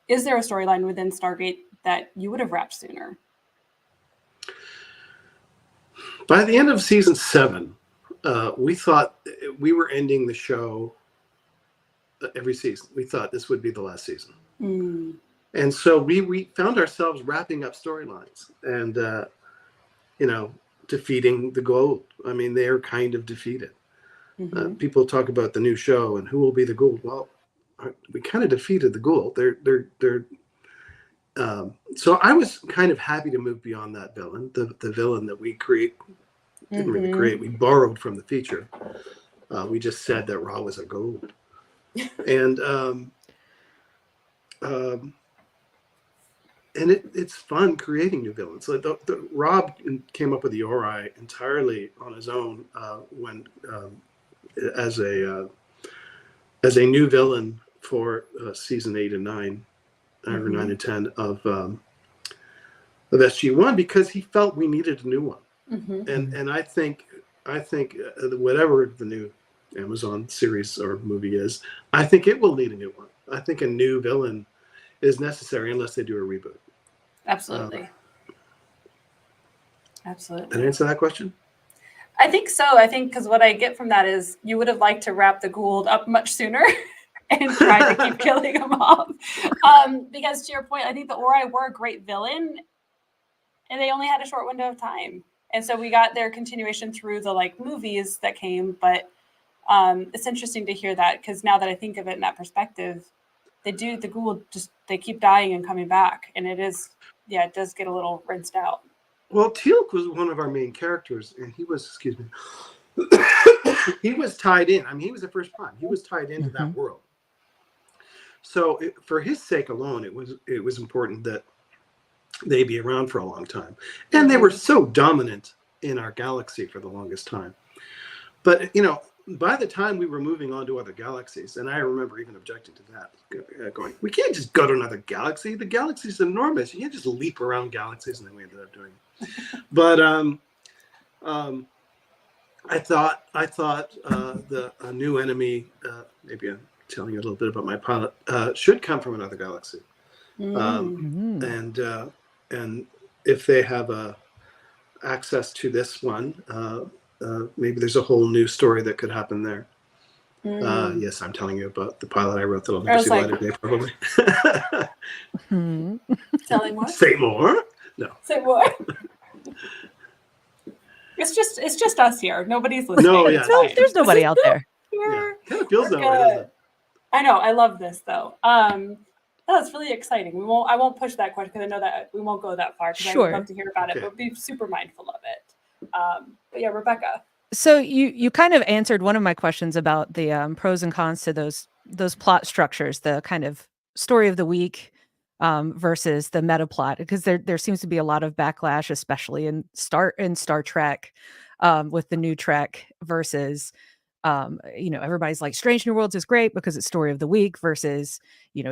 Is there a storyline within Stargate that you would have wrapped sooner? By the end of season 7, we thought we were ending the show every season. We thought this would be the last season. And so we found ourselves wrapping up storylines and, defeating the Gould. I mean, they're kind of defeated. People talk about the new show and who will be the Gould. Well, we kind of defeated the Gould. So I was kind of happy to move beyond that villain, the villain that we didn't really create. We borrowed from the feature. We just said that Ra was a Gould. And it's fun creating new villains. So Rob came up with the Ori entirely on his own as a new villain for season 8 and 9, or 9 and 10 of SG1, because he felt we needed a new one. And I think whatever the new Amazon series or movie is, I think it will need a new one. I think a new villain is necessary unless they do a reboot. Absolutely. Absolutely. Did I answer that question? I think so. I think because what I get from that is you would have liked to wrap the Gould up much sooner and try to keep killing them off. Because to your point, I think the Ori were a great villain and they only had a short window of time. And so we got their continuation through the movies that came. But it's interesting to hear that, because now that I think of it in that perspective, the Gould they keep dying and coming back. And it is yeah, it does get a little rinsed out. Well, Teal'c was one of our main characters, and he was, excuse me, he was tied in. I mean, he was the first prime. He was tied into that world. So for his sake alone, it was important that they be around for a long time. And they were so dominant in our galaxy for the longest time. But, you know, by the time we were moving on to other galaxies, and I remember even objecting to that, going, we can't just go to another galaxy. The galaxy's enormous. You can't just leap around galaxies, and then we ended up doing it. But I thought a new enemy, maybe I'm telling you a little bit about my pilot, should come from another galaxy. And if they have access to this one, maybe there's a whole new story that could happen there. Yes, I'm telling you about the pilot I wrote that I'll never see light of day, probably. Telling what? Say more? No. Say more. It's just us here. Nobody's listening. No, yeah. No, there's nobody out there. Yeah. Kind of feels that way, doesn't it? I know. I love this though. That's really exciting. I won't push that question because I know that we won't go that far. Sure. I'd love to hear about it, but be super mindful of it. But yeah, Rebecca. So you kind of answered one of my questions about the pros and cons to those plot structures, the kind of story of the week versus the meta plot, because there seems to be a lot of backlash, especially in Star Trek with the new Trek versus everybody's like Strange New Worlds is great because it's story of the week versus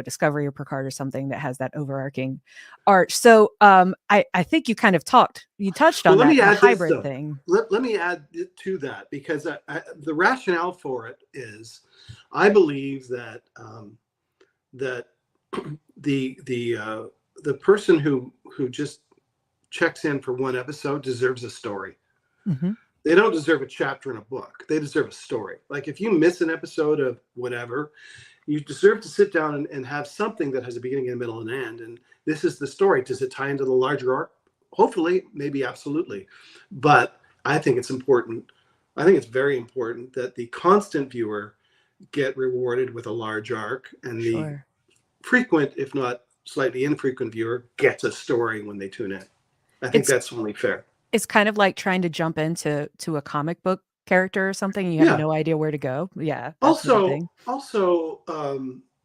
Discovery or Picard or something that has that overarching arch. So I think you kind of touched on that hybrid thing. Let me add to that, because the rationale for it is I believe that that the person who just checks in for one episode deserves a story. They don't deserve a chapter in a book. They deserve a story. Like if you miss an episode of whatever, you deserve to sit down and have something that has a beginning, a middle, and an end. And this is the story. Does it tie into the larger arc? Hopefully, maybe absolutely. But I think it's important. I think it's very important that the constant viewer get rewarded with a large arc, and the frequent, if not slightly infrequent viewer gets a story when they tune in. I think that's only fair. It's kind of like trying to jump into a comic book character or something. You have no idea where to go. Yeah. Also,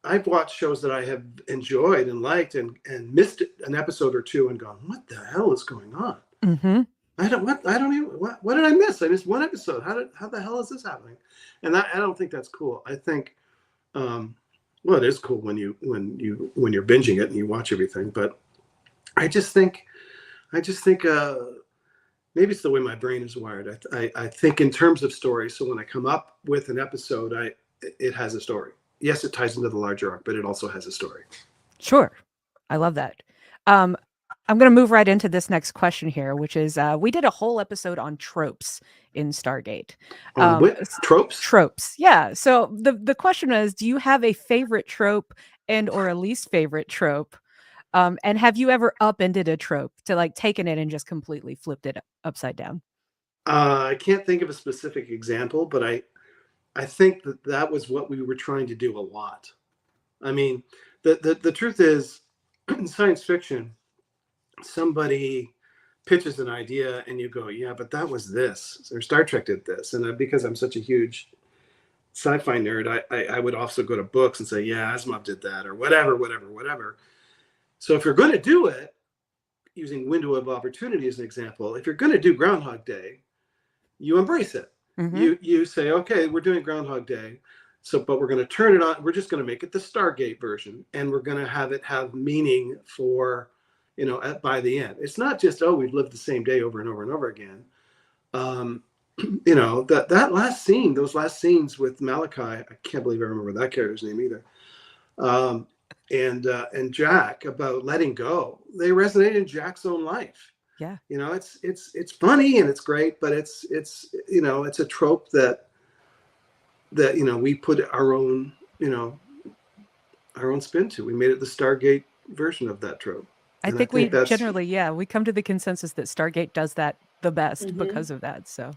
I've watched shows that I have enjoyed and liked and missed an episode or two and gone, what the hell is going on? What did I miss? I missed one episode. How the hell is this happening? And I don't think that's cool. I think, well, it is cool when you're binging it and you watch everything, but I just think maybe it's the way my brain is wired. I think in terms of stories. So when I come up with an episode, it has a story. Yes, it ties into the larger arc, but it also has a story. Sure. I love that. I'm going to move right into this next question here, which is we did a whole episode on tropes in Stargate. Tropes? Tropes. Yeah. So the question is, do you have a favorite trope and or a least favorite trope? And have you ever upended a trope to like taken it and just completely flipped it upside down? I can't think of a specific example, but I think that was what we were trying to do a lot. I mean, the truth is, in science fiction, somebody pitches an idea and you go, yeah, but that was this, or Star Trek did this. And because I'm such a huge sci-fi nerd, I would also go to books and say, yeah, Asimov did that, or whatever. So if you're going to do it, using window of opportunity as an example, if you're going to do Groundhog Day, you embrace it. You say, okay, we're doing Groundhog Day, but we're going to turn it on. We're just going to make it the Stargate version, and we're going to have it have meaning for, by the end. It's not just, we've lived the same day over and over and over again. That last scene, those last scenes with Malachi, I can't believe I remember that character's name either. And Jack, about letting go, they resonate in Jack's own life. Yeah. It's funny and it's great, but it's a trope that we put our own spin to. We made it the Stargate version of that trope. I think we generally, we come to the consensus that Stargate does that the best because of that. So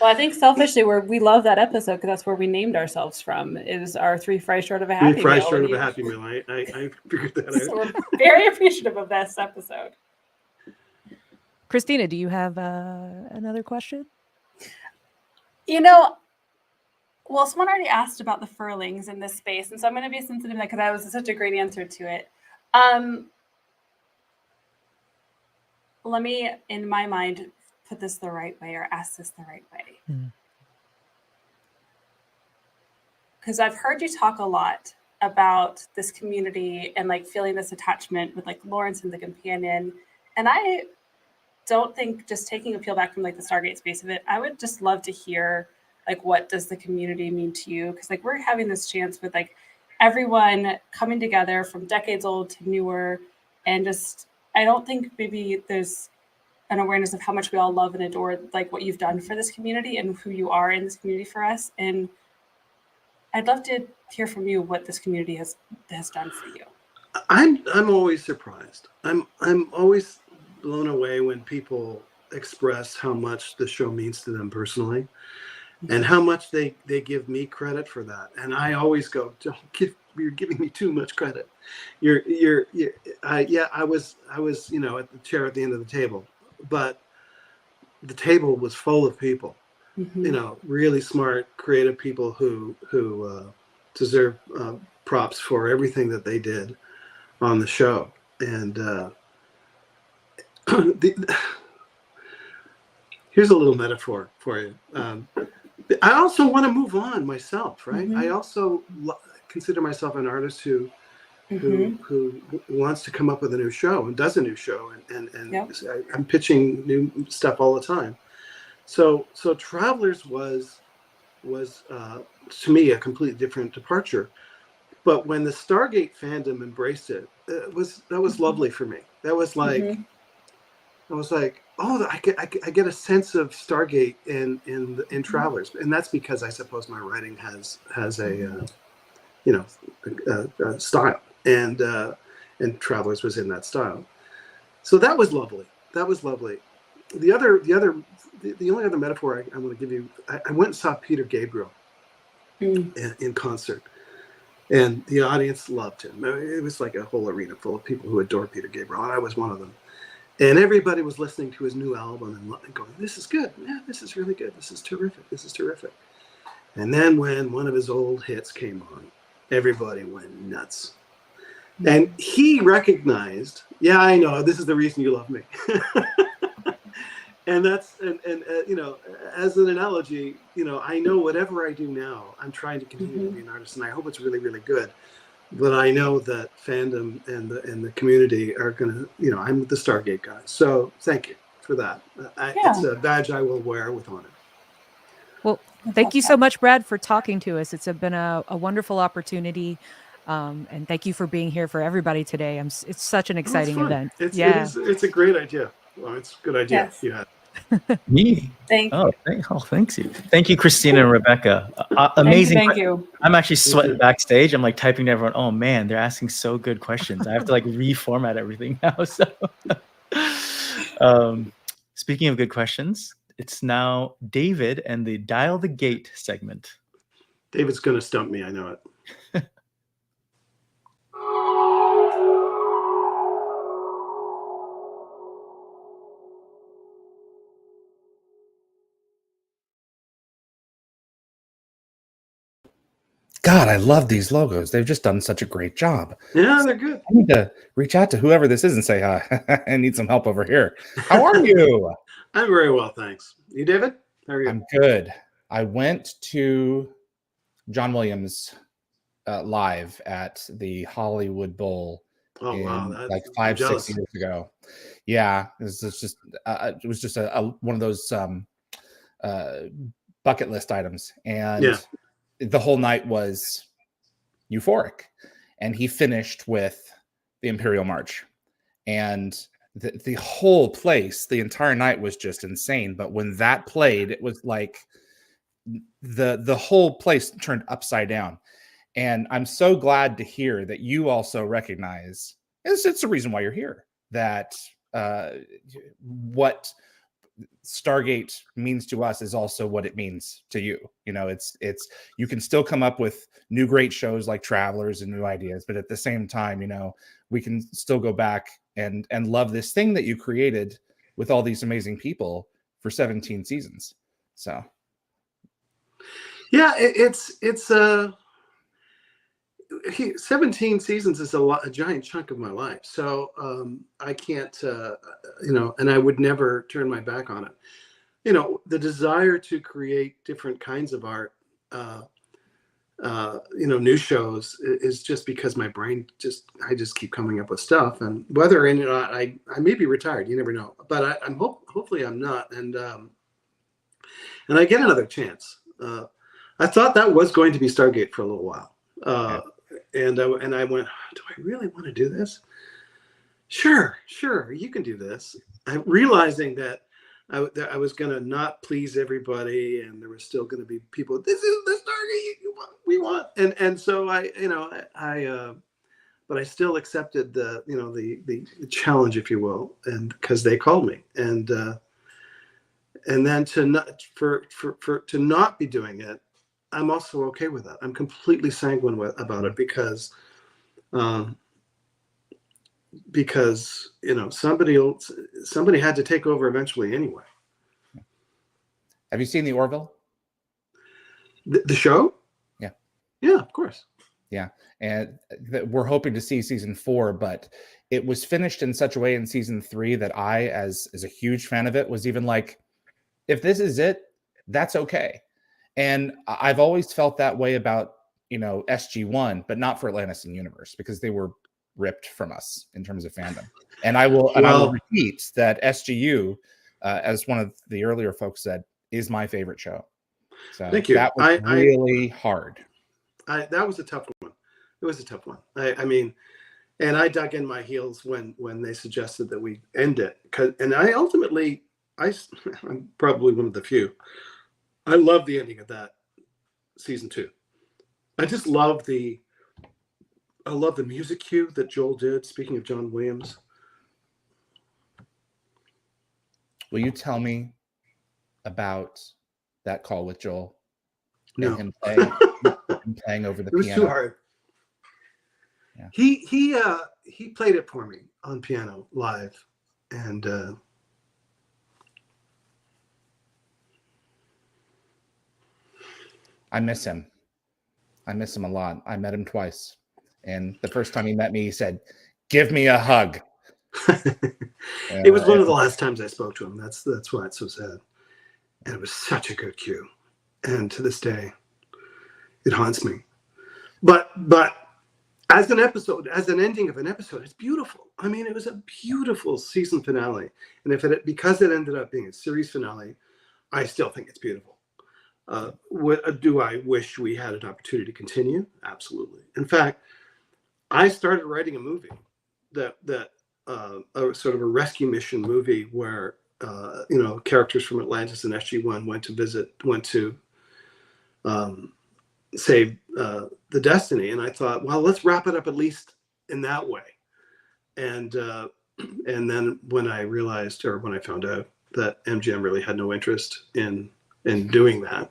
Well, I think selfishly, we love that episode because that's where we named ourselves from. Is our 3 fries short of a happy Three fries meal. short of a happy meal. I figured that out. So we're very appreciative of this episode. Christina, do you have another question? You know, well, someone already asked about the furlings in this space, and so I'm going to be sensitive to that because that was such a great answer to it. Let me, in my mind, put this the right way or ask this the right way. Because I've heard you talk a lot about this community and like feeling this attachment with like Lawrence and the companion. And I don't think, just taking a peel back from like the Stargate space of it, I would just love to hear like, what does the community mean to you? Because like we're having this chance with like everyone coming together from decades old to newer, and just, I don't think maybe there's an awareness of how much we all love and adore like what you've done for this community and who you are in this community for us. And I'd love to hear from you what this community has done for you. I'm always surprised. I'm always blown away when people express how much the show means to them personally, and how much they give me credit for that. And I always go, you're giving me too much credit. I was at the chair at the end of the table, but the table was full of people, really smart, creative people who deserve props for everything that they did on the show. And here's a little metaphor for you. I also want to move on myself, right? I also consider myself an artist who wants to come up with a new show and does a new show, and I'm pitching new stuff all the time. So Travelers was to me a completely different departure. But when the Stargate fandom embraced it, that was lovely for me. That was like I was like, oh, I get a sense of Stargate in Travelers, and that's because I suppose my writing has a style, and Travelers was in that style. So that was lovely. That was lovely. The only other metaphor I want to give you, I went and saw Peter Gabriel in concert, and the audience loved him. It was like a whole arena full of people who adore Peter Gabriel, and I was one of them. And everybody was listening to his new album and going, "This is good. Yeah, this is really good. This is terrific. This is terrific." And then when one of his old hits came on, everybody went nuts. And he recognized, yeah, I know, this is the reason you love me. And that's, as an analogy, I know whatever I do now, I'm trying to continue to be an artist, and I hope it's really, really good. But I know that fandom and the community are going to, I'm the Stargate guy. So thank you for that. It's a badge I will wear with honor. Well, thank you so much, Brad, for talking to us. It's been a wonderful opportunity. And thank you for being here for everybody today. It's such an exciting event. It's a great idea. Well, it's a good idea. Yes. You had. Me? Thank you. Thanks you. Thank you, Christina and Rebecca. Amazing. Thank you. I'm actually sweating backstage. I'm like typing to everyone, oh man, they're asking so good questions. I have to like reformat everything now. So speaking of good questions, it's now David and the Dial the Gate segment. David's going to stump me. I know it. God, I love these logos. They've just done such a great job. Yeah, they're good. I need to reach out to whoever this is and say, I need some help over here. How are you? I'm very well, thanks. You, David? How are you? I'm good. I went to John Williams live at the Hollywood Bowl like 5-6 years ago. Yeah, it was just one of those bucket list items, and the whole night was euphoric. And he finished with the Imperial March, and the whole place, the entire night was just insane. But when that played, it was like the whole place turned upside down. And I'm so glad to hear that you also recognize it's the reason why you're here, that what Stargate means to us is also what it means to you. You know, it's you can still come up with new great shows like Travelers and new ideas, but at the same time, you know, we can still go back and love this thing that you created with all these amazing people for 17 seasons. So yeah, it's 17 seasons is a giant chunk of my life. So I can't, you know, and I would never turn my back on it. You know, the desire to create different kinds of art, you know, new shows is just because my brain I just keep coming up with stuff, and whether or not I may be retired, you never know, but hopefully I'm not. And I get another chance. I thought that was going to be Stargate for a little while. And I went, do I really want to do this? Sure, you can do this. I'm realizing that I was going to not please everybody, and there was still going to be people. This is the Stargate we want, and so but I still accepted the challenge, if you will, and because they called me, and then to not be doing it, I'm also okay with that. I'm completely sanguine about it because you know, somebody had to take over eventually anyway. have you seen the Orville? The show? Yeah, of course. Yeah, and we're hoping to see season 4, but it was finished in such a way in season 3 that I, as a huge fan of it, was even like, if this is it, that's okay. And I've always felt that way about, you know, SG1, but not for Atlantis and Universe, because they were ripped from us in terms of fandom. And I will repeat that SGU, as one of the earlier folks said, is my favorite show. So thank you. That was really hard. That was a tough one. It was a tough one. I mean, and I dug in my heels when they suggested that we end it. And I ultimately, I'm probably one of the few. I love the ending of that season 2. I just love the music cue that Joel did. Speaking of John Williams. Will you tell me about that call with Joel? No. And him playing over the piano. It was piano. too hard. Yeah. He played it for me on piano live, and I miss him. I miss him a lot. I met him twice, and the first time he met me, he said, "Give me a hug." It was one of the last times I spoke to him. That's why it's so sad. And it was such a good cue, and to this day, it haunts me. But as an episode, as an ending of an episode, it's beautiful. I mean, it was a beautiful season finale, and because it ended up being a series finale, I still think it's beautiful. Do I wish we had an opportunity to continue? Absolutely. In fact, I started writing a movie that a sort of a rescue mission movie where you know, characters from Atlantis and SG1 went to save the Destiny, and I thought, well, let's wrap it up at least in that way. And then when I realized, or when I found out that MGM really had no interest in doing that,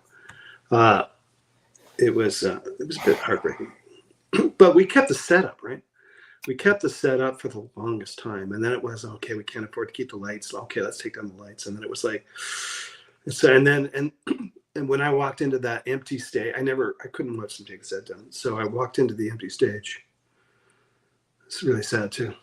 it was a bit heartbreaking. But we kept the setup, right? We kept the setup for the longest time, and then it was, okay, we can't afford to keep the lights. Okay, let's take down the lights. And then it was like, so, and when I walked into that empty stage, I couldn't watch them take the set down. So I walked into the empty stage. It's really sad too.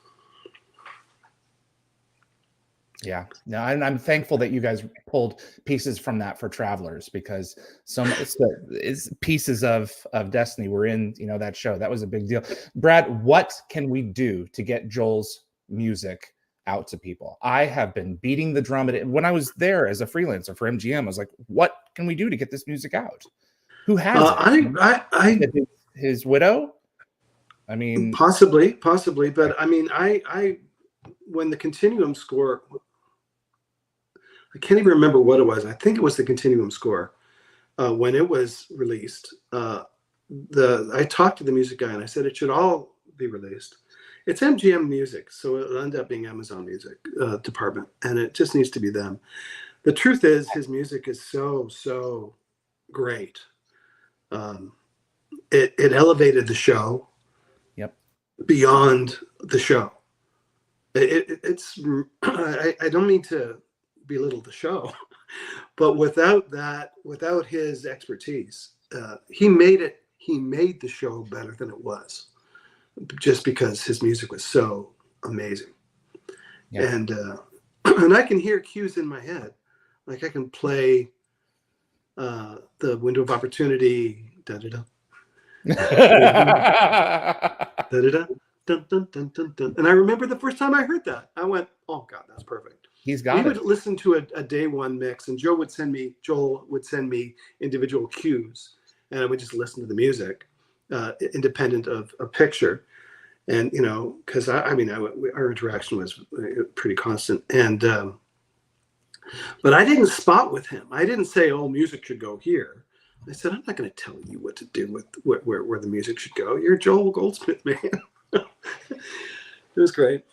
Yeah, no, I'm thankful that you guys pulled pieces from that for Travelers, because it's pieces of Destiny were in, you know, that show. That was a big deal. Brad, what can we do to get Joel's music out to people? I have been beating the drum at it. When I was there as a freelancer for MGM, I was like, what can we do to get this music out? Who has it? His widow? I mean, possibly, but I mean, I when the Continuum score, I can't even remember what it was. I think it was the Continuum score when it was released. I talked to the music guy and I said it should all be released. It's MGM Music, so it'll end up being Amazon Music department, and it just needs to be them. the truth is his music is so great. It elevated the show. Yep. Beyond the show. It's I don't mean to belittle the show, but without his expertise, he made the show better than it was, just because his music was so amazing. Yeah. And I can hear cues in my head, like I can play the window of opportunity, da da da, da da da. Dun, dun, dun, dun, dun. And I remember the first time I heard that, I went, "Oh God, that's perfect." He's got we it. would listen to a day one mix, and Joel would send me individual cues, and I would just listen to the music, independent of a picture. And because our interaction was pretty constant, and but I didn't spot with him. I didn't say, "Oh, music should go here." I said, "I'm not going to tell you what to do with where the music should go. You're Joel Goldsmith, man." It was great.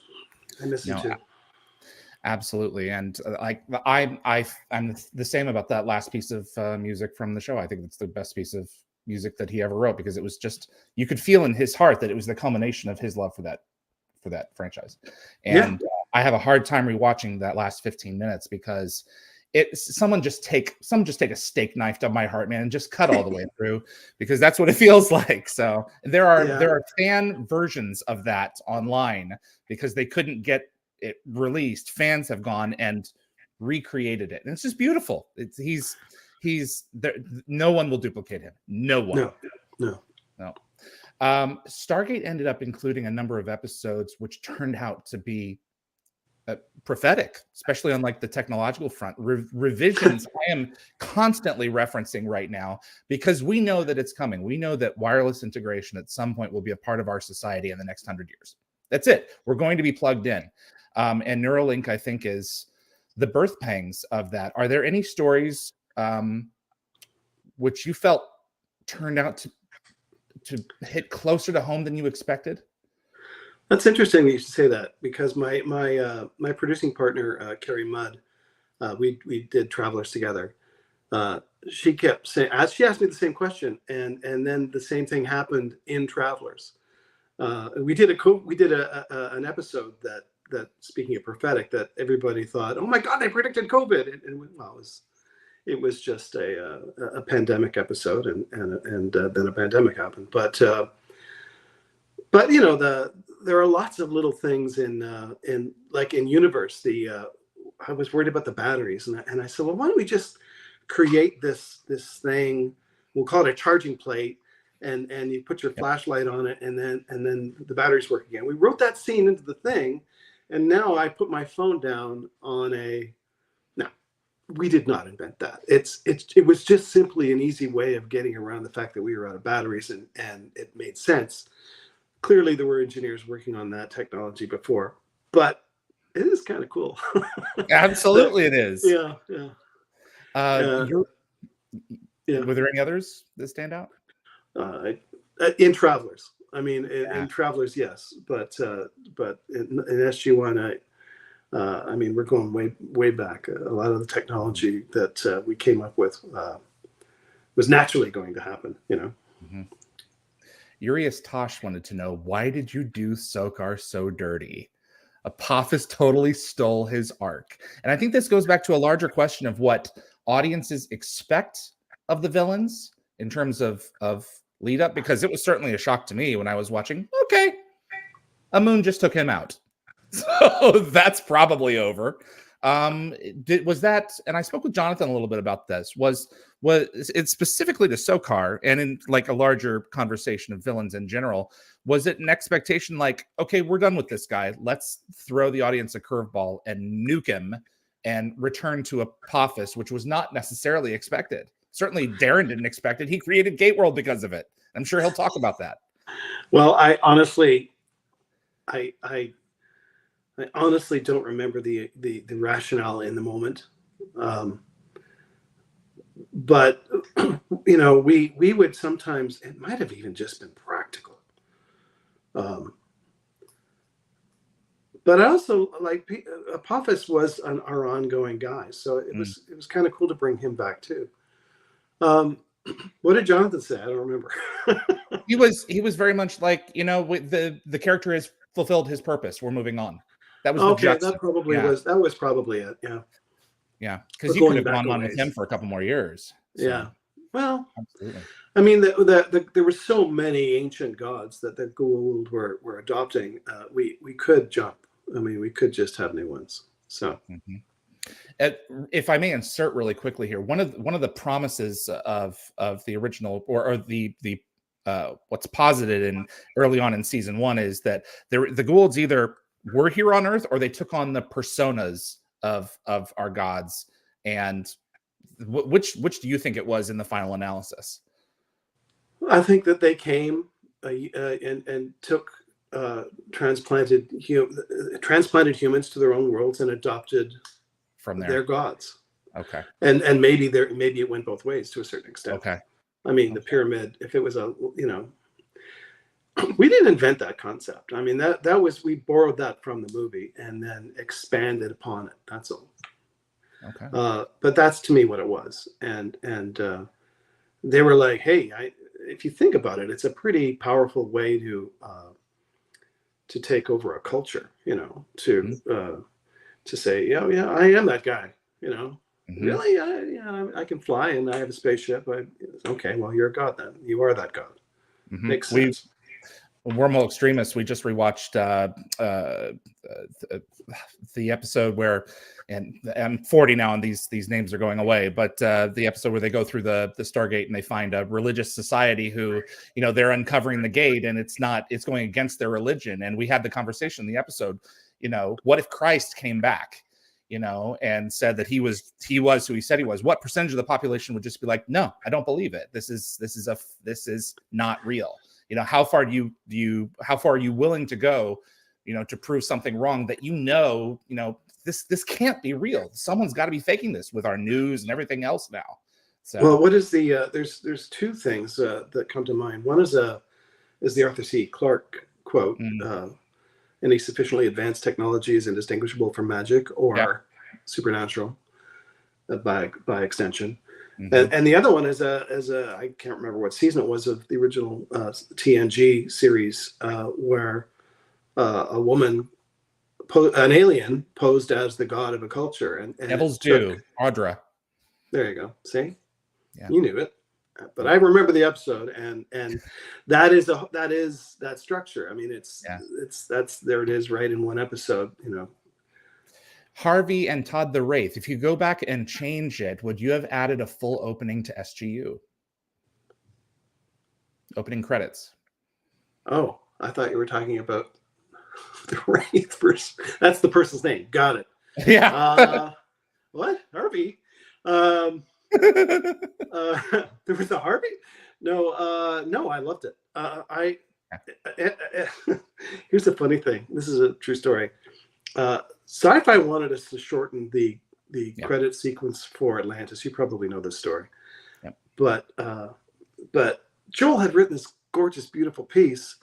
I miss you too. Absolutely. And I'm the same about that last piece of music from the show. I think it's the best piece of music that he ever wrote, because it was just, you could feel in his heart that it was the culmination of his love for that franchise. And I have a hard time rewatching that last 15 minutes because someone just take a steak knife to my heart, man, and just cut all the way through, because that's what it feels like. So there are fan versions of that online because they couldn't get it released. Fans have gone and recreated it, and it's just beautiful. He's there. No one will duplicate him. No one. No. Stargate ended up including a number of episodes which turned out to be prophetic, especially on like the technological front. Revisions I am constantly referencing right now because we know that it's coming. We know that wireless integration at some point will be a part of our society in the next 100 years. That's it. We're going to be plugged in. And Neuralink, I think, is the birth pangs of that. Are there any stories which you felt turned out to hit closer to home than you expected? That's interesting that you should say that, because my producing partner, Carrie Mudd, we did Travelers together. She kept saying, she asked me the same question, and then the same thing happened in Travelers. We did an episode that, speaking of prophetic, that everybody thought, "Oh my God, they predicted COVID," and well, it was just a pandemic episode, and then a pandemic happened. But there are lots of little things in Universe. I was worried about the batteries, and I said, well, why don't we just create this thing? We'll call it a charging plate, and you put your flashlight on it, and then the batteries work again. We wrote that scene into the thing, and now I put my phone down on a. No, we did not invent that. It was just simply an easy way of getting around the fact that we were out of batteries, and it made sense. Clearly, there were engineers working on that technology before, but it is kind of cool. Absolutely, it is. Yeah. Were there any others that stand out? In Travelers, I mean, in Travelers, yes, but in SG1, I mean, we're going way back. A lot of the technology that we came up with was naturally going to happen, Mm-hmm. Urias Tosh wanted to know, why did you do Sokar so dirty? Apophis totally stole his arc. And I think this goes back to a larger question of what audiences expect of the villains in terms of lead up, because it was certainly a shock to me when I was watching, okay, Amun just took him out. So that's probably over. Was that, and I spoke with Jonathan a little bit about this, was it specifically to Sokar and in like a larger conversation of villains in general, was it an expectation like, okay, we're done with this guy, let's throw the audience a curveball and nuke him and return to Apophis, which was not necessarily expected? Certainly Darren didn't expect it. He created GateWorld because of it. I'm sure he'll talk about that. Well, I honestly don't remember the rationale in the moment. But, we would sometimes, it might have even just been practical. but I also like Apophis was our ongoing guy, so it was kind of cool to bring him back too. What did Jonathan say? I don't remember. He was very much like, you know, the character has fulfilled his purpose. We're moving on. That was okay. The That probably was probably it. Yeah. Yeah, because you going could have back gone a on with ways. him for a couple more years. So, Yeah. Well, absolutely. I mean, there were so many ancient gods that the Goa'uld were adopting. We could jump. I mean, we could just have new ones. So, if I may insert really quickly here, one of the promises of the original or the what's posited in early on in season 1 is that the Goa'ulds either were here on Earth or they took on the personas of our gods. And which do you think it was in the final analysis? I think that they came and took transplanted humans to their own worlds and adopted from their gods. Okay. And maybe it went both ways to a certain extent. Okay. I mean, the pyramid, if it was we didn't invent that concept. I mean, that was, we borrowed that from the movie and then expanded upon it. That's all. Okay. But that's to me what it was. And they were like, hey, if you think about it, it's a pretty powerful way to take over a culture, to say, yeah, I am that guy, really, I can fly and I have a spaceship. Okay, well, you're a god then. You are that god. Makes sense. Wormhole Extremists, we just rewatched the episode where, and I'm 40 now and these names are going away, but the episode where they go through the Stargate and they find a religious society who, they're uncovering the gate and it's going against their religion. And we had the conversation in the episode, what if Christ came back, and said that he was who he said he was? What percentage of the population would just be like, no, I don't believe it. This is not real. How far are you willing to go, to prove something wrong that this can't be real. Someone's got to be faking this with our news and everything else now. So, well, what is the there's two things that come to mind. One is the Arthur C. Clarke quote: "Any sufficiently advanced technology is indistinguishable from magic or supernatural, by extension." And the other one is I can't remember what season it was of the original TNG series, where a woman, an alien, posed as the god of a culture, and Devil's Due, Audra. There you go. See, yeah. You knew it, but I remember the episode, and that is that structure. I mean, there it is, right in one episode. Harvey and Todd the Wraith, if you go back and change it, would you have added a full opening to SGU? Opening credits. Oh, I thought you were talking about the Wraith person. That's the person's name. Got it. Yeah. What? Harvey? There was a Harvey? No, I loved it. Here's the funny thing. This is a true story. Sci-Fi wanted us to shorten the credit sequence for Atlantis. You probably know this story. Yep. But Joel had written this gorgeous, beautiful piece,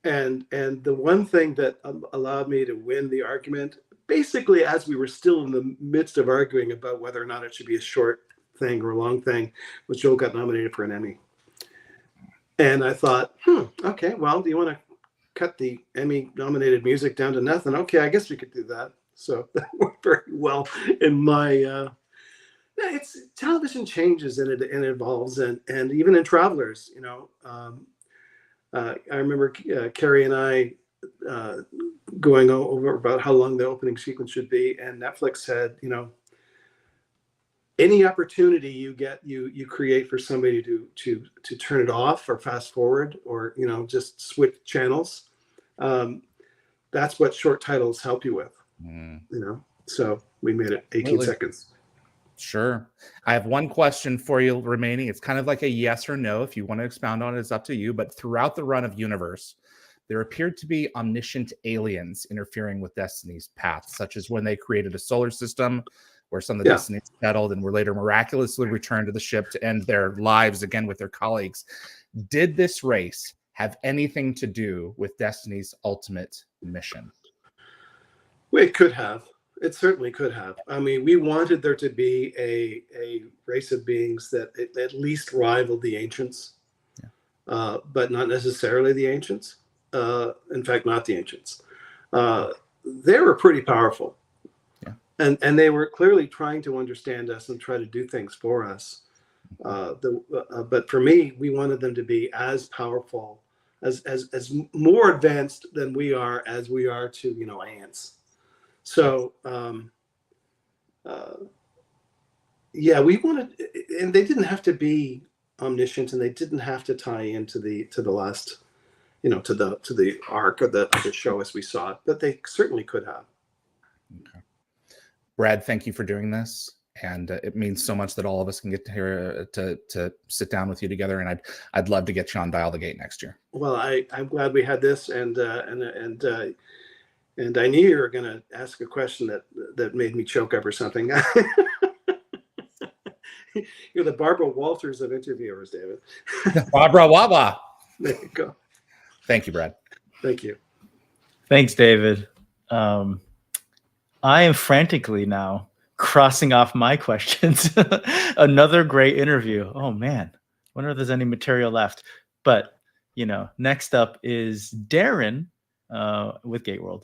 and the one thing that allowed me to win the argument, basically as we were still in the midst of arguing about whether or not it should be a short thing or a long thing, was Joel got nominated for an Emmy. And I thought, okay, well, do you want to cut the Emmy-nominated music down to nothing? Okay, I guess we could do that. So that worked very well in my. It's television changes and it evolves, and even in Travelers, I remember Carrie and I going over about how long the opening sequence should be, and Netflix said, any opportunity you get, you create for somebody to turn it off or fast forward or just switch channels. That's what short titles help you with. So we made it 18 seconds. Sure. I have one question for you remaining. It's kind of like a yes or no. If you want to expound on it, it's up to you. But throughout the run of Universe, there appeared to be omniscient aliens interfering with Destiny's path, such as when they created a solar system where some of the Destinies settled and were later miraculously returned to the ship to end their lives again with their colleagues. Did this race have anything to do with Destiny's ultimate mission? Well, it could have. It certainly could have. I mean, we wanted there to be a race of beings that at least rivaled the ancients, but not necessarily the ancients. In fact, not the ancients. They were pretty powerful. Yeah. And they were clearly trying to understand us and try to do things for us. But for me, we wanted them to be as powerful, as more advanced than we are, as we are to, you know, ants. So, yeah, we wanted, and they didn't have to be omniscient, and they didn't have to tie into the last, you know, to the arc of the show as we saw it, but they certainly could have. Okay. Brad, thank you for doing this, and it means so much that all of us can get to here to sit down with you together, and I'd love to get you on Dial the Gate next year. Well, I'm glad we had this, and I knew you were going to ask a question that made me choke up or something. You're the Barbara Walters of interviewers, David. Barbara Wawa. There you go. Thank you, Brad. Thank you. Thanks, David. I am frantically now crossing off my questions. Another great interview. Oh, man. Wonder if there's any material left. But, you know, next up is Darren with GateWorld.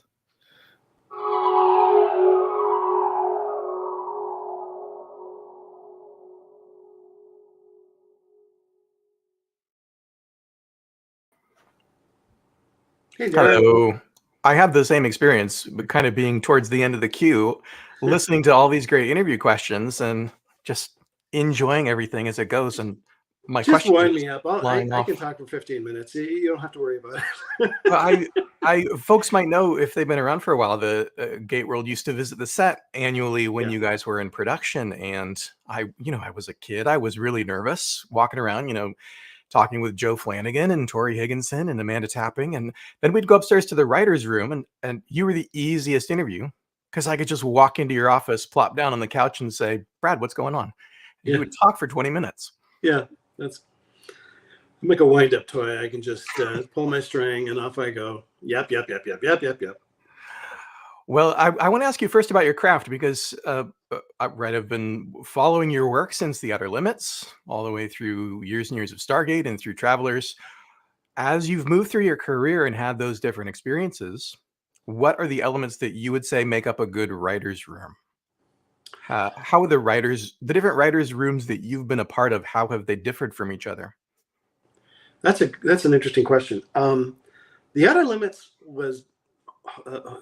Hey, Darren. Hello. I have the same experience, but kind of being towards the end of the queue, listening to all these great interview questions and just enjoying everything as it goes. And my Just question wind is me up. flying I off. can talk for 15 minutes. You don't have to worry about it. Well, folks might know if they've been around for a while. The GateWorld used to visit the set annually when you guys were in production, and I was a kid. I was really nervous walking around, talking with Joe Flanagan and Tori Higginson and Amanda Tapping, and then we'd go upstairs to the writers' room, and you were the easiest interview because I could just walk into your office, plop down on the couch, and say, "Brad, what's going on?" And you would talk for 20 minutes. Yeah, that's like a wind-up toy. I can just pull my string and off I go. Yep. Well, I want to ask you first about your craft because I've been following your work since The Outer Limits, all the way through years and years of Stargate and through Travelers. As you've moved through your career and had those different experiences, what are the elements that you would say make up a good writer's room? How are the different writers' rooms that you've been a part of, how have they differed from each other? That's an interesting question. The Outer Limits was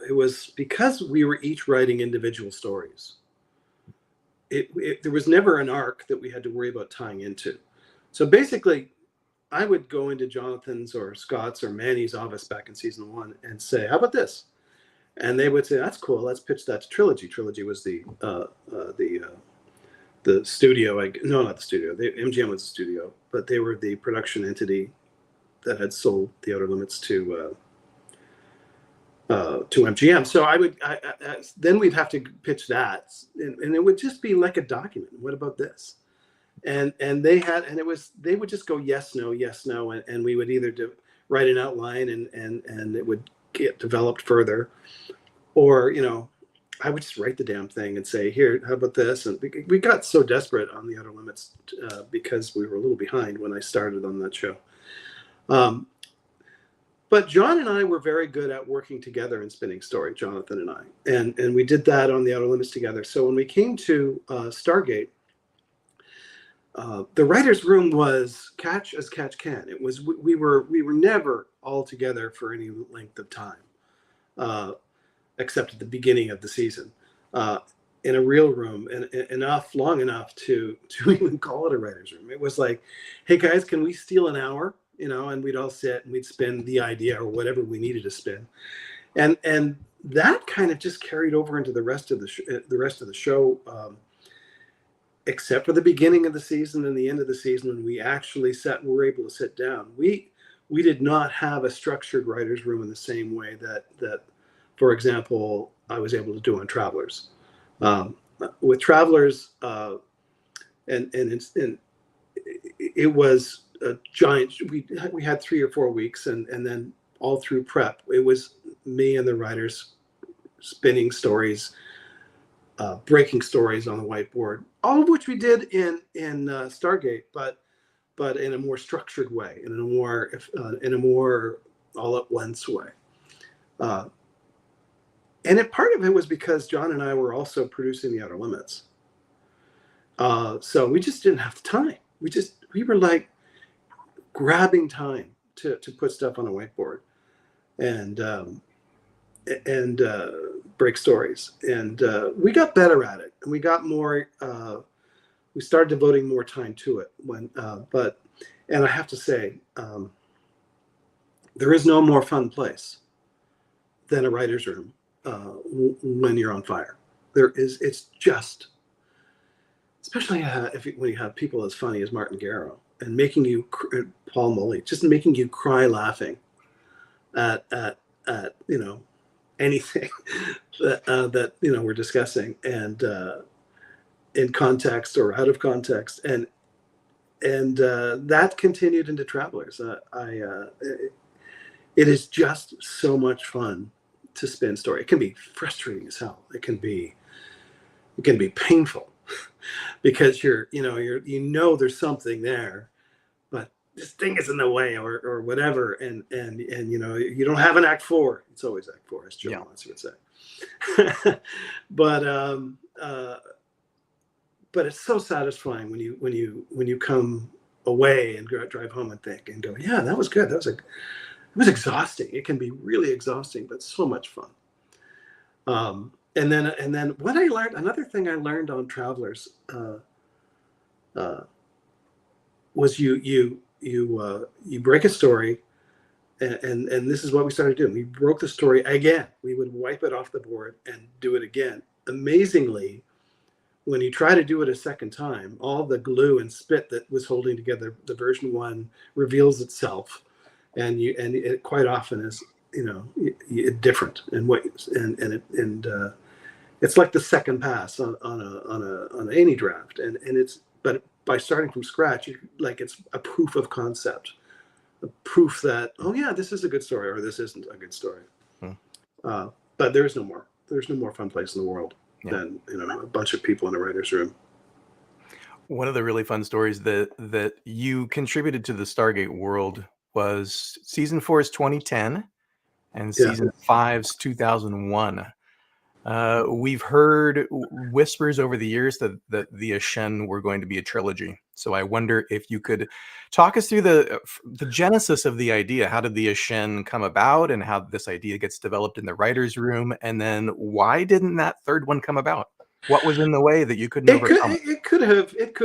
it was because we were each writing individual stories. There was never an arc that we had to worry about tying into. So basically, I would go into Jonathan's or Scott's or Manny's office back in season 1 and say, "How about this?" And they would say, "That's cool. Let's pitch that to Trilogy." Trilogy was the studio. No, not the studio. MGM was the studio, but they were the production entity that had sold The Outer Limits to MGM. So then we'd have to pitch that, and it would just be like a document. What about this? And they would just go yes, no, and we would either write an outline and it would get developed further, or I would just write the damn thing and say, "Here, how about this?" And we got so desperate on The Outer Limits because we were a little behind when I started on that show. But John and I were very good at working together and spinning story, Jonathan and I. And we did that on The Outer Limits together. So when we came to Stargate, the writer's room was catch as catch can. It was we were never all together for any length of time, except at the beginning of the season, in a real room, and long enough to even call it a writer's room. It was like, "Hey guys, can we steal an hour?" And we'd all sit and we'd spin the idea or whatever we needed to spin, and that kind of just carried over into the rest of the show, except for the beginning of the season and the end of the season when we actually were able to sit down. We did not have a structured writer's room in the same way that for example, I was able to do on Travelers. With Travelers, and it was a giant. We had 3 or 4 weeks, and then all through prep, it was me and the writers spinning stories, breaking stories on the whiteboard, all of which we did in Stargate, but in a more structured way, in a more all at once way. And part of it was because John and I were also producing The Outer Limits. So we just didn't have the time. We were like grabbing time to put stuff on a whiteboard and break stories. And we got better at it, and we got more, we started devoting more time to it and I have to say, there is no more fun place than a writer's room when you're on fire. It's just, especially when you have people as funny as Martin Garrow and making you, Paul Mully, just making you cry laughing at anything that we're discussing, and in context or out of context, and that continued into Travelers. It is just so much fun to spin story. It can be frustrating as hell. It can be painful because there's something there, but this thing is in the way or whatever, and you don't have an act 4. It's always act 4, as Joe Monsi would say. But it's so satisfying when you come away and drive home and think and go, yeah, that was good. It was exhausting. It can be really exhausting, but so much fun. And then what I learned, another thing I learned on Travelers was you break a story, and this is what we started doing. We broke the story again. We would wipe it off the board and do it again. Amazingly, when you try to do it a second time, all the glue and spit that was holding together the version 1 reveals itself, and it quite often is different in ways, and it's like the second pass on any draft, but by starting from scratch, it's a proof of concept, a proof that, oh yeah, this is a good story, or this isn't a good story. But there's no more fun place in the world than a bunch of people in a writer's room. One of the really fun stories that you contributed to the Stargate world was season 4's 2010 and season 5's 2001. We've heard whispers over the years that the Ashen were going to be a trilogy. So I wonder if you could talk us through the genesis of the idea. How did the Ashen come about, and how this idea gets developed in the writer's room? And then why didn't that third one come about? What was in the way that you couldn't overcome? It could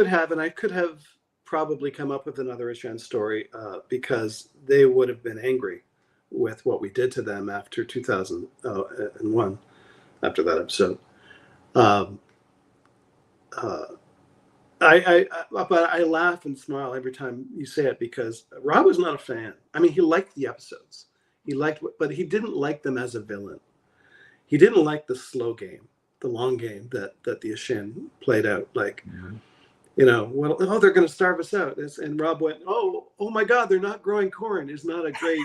have, and I could have probably come up with another Ashen story because they would have been angry with what we did to them after 2001. After that episode, but I laugh and smile every time you say it, because Rob was not a fan. I mean, he liked the episodes, but he didn't like them as a villain. He didn't like the slow game, the long game that the Ashen played out. Like, they're going to starve us out. And Rob went, oh my God, they're not growing corn. Is not a great.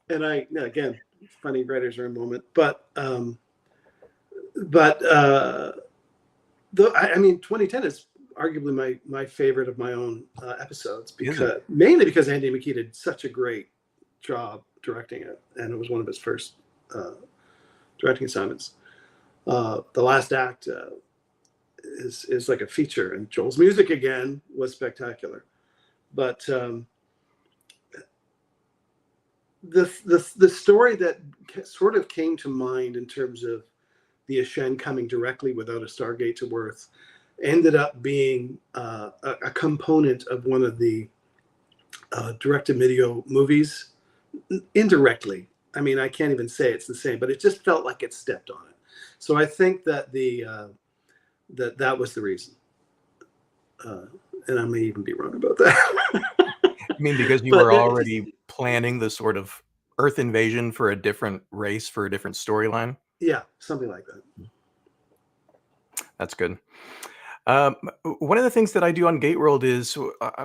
And again, funny writer's room moment, but 2010 is arguably my favorite of my own episodes, mainly because Andy McKee did such a great job directing it, and it was one of his first directing assignments. The last act is like a feature, and Joel's music again was spectacular, but the story that sort of came to mind in terms of the Ashen coming directly without a Stargate to Earth ended up being a component of one of the direct-to-video movies, indirectly. I mean, I can't even say it's the same, but it just felt like it stepped on it. So I think that that was the reason, and I may even be wrong about that. I mean, because you were already planning the sort of Earth invasion for a different race, for a different storyline? Yeah, something like that. That's good. One of the things that I do on GateWorld is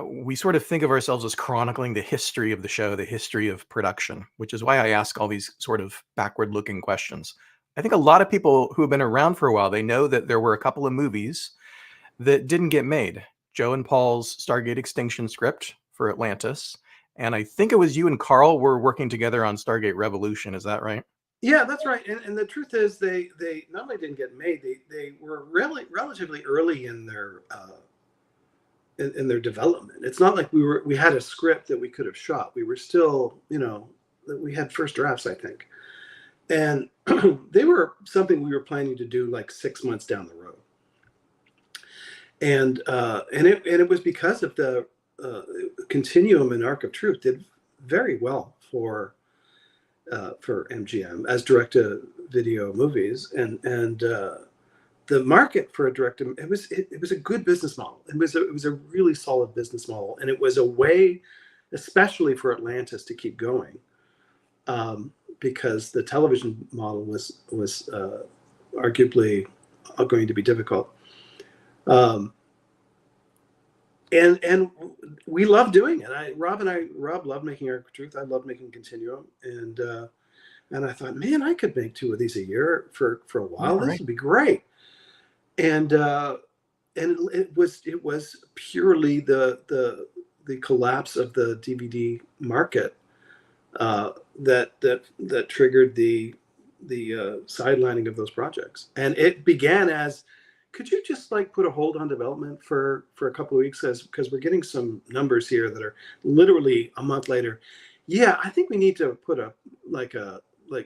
we sort of think of ourselves as chronicling the history of the show, the history of production, which is why I ask all these sort of backward-looking questions. I think a lot of people who have been around for a while, they know that there were a couple of movies that didn't get made. Joe and Paul's Stargate Extinction script for Atlantis, and I think it was you and Carl were working together on Stargate Revolution. Is that right? Yeah, that's right. And the truth is, they not only didn't get made, they were relatively early in their development. It's not like we had a script that we could have shot. We were still, we had first drafts, I think, and they were something we were planning to do like 6 months down the road. And it was because of the Continuum and Arc of Truth did very well for MGM as direct-to-video movies, and the market for a it was a good business model. It was a really solid business model, and it was a way, especially for Atlantis, to keep going, because the television model was arguably going to be difficult. And we love doing it. Rob loved making Arc of Truth. I loved making Continuum, and I thought, man, I could make 2 of these a year for a while. Right. This would be great. And it was purely the collapse of the DVD market that triggered the sidelining of those projects. And it began as, could you just like put a hold on development for a couple of weeks, because we're getting some numbers here that are literally a month later. Yeah, I think we need to put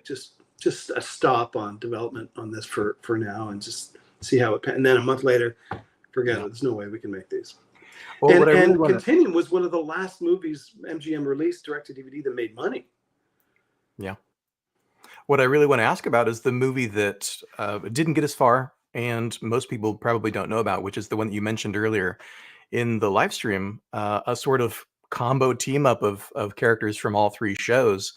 just a stop on development on this for now, and just see how it. And then a month later, forget it. There's no way we can make these. Well, and Continuum was one of the last movies MGM released direct to DVD that made money. Yeah. What I really want to ask about is the movie that didn't get as far, and most people probably don't know about, which is the one that you mentioned earlier in the live stream, a sort of combo team up of characters from all 3 shows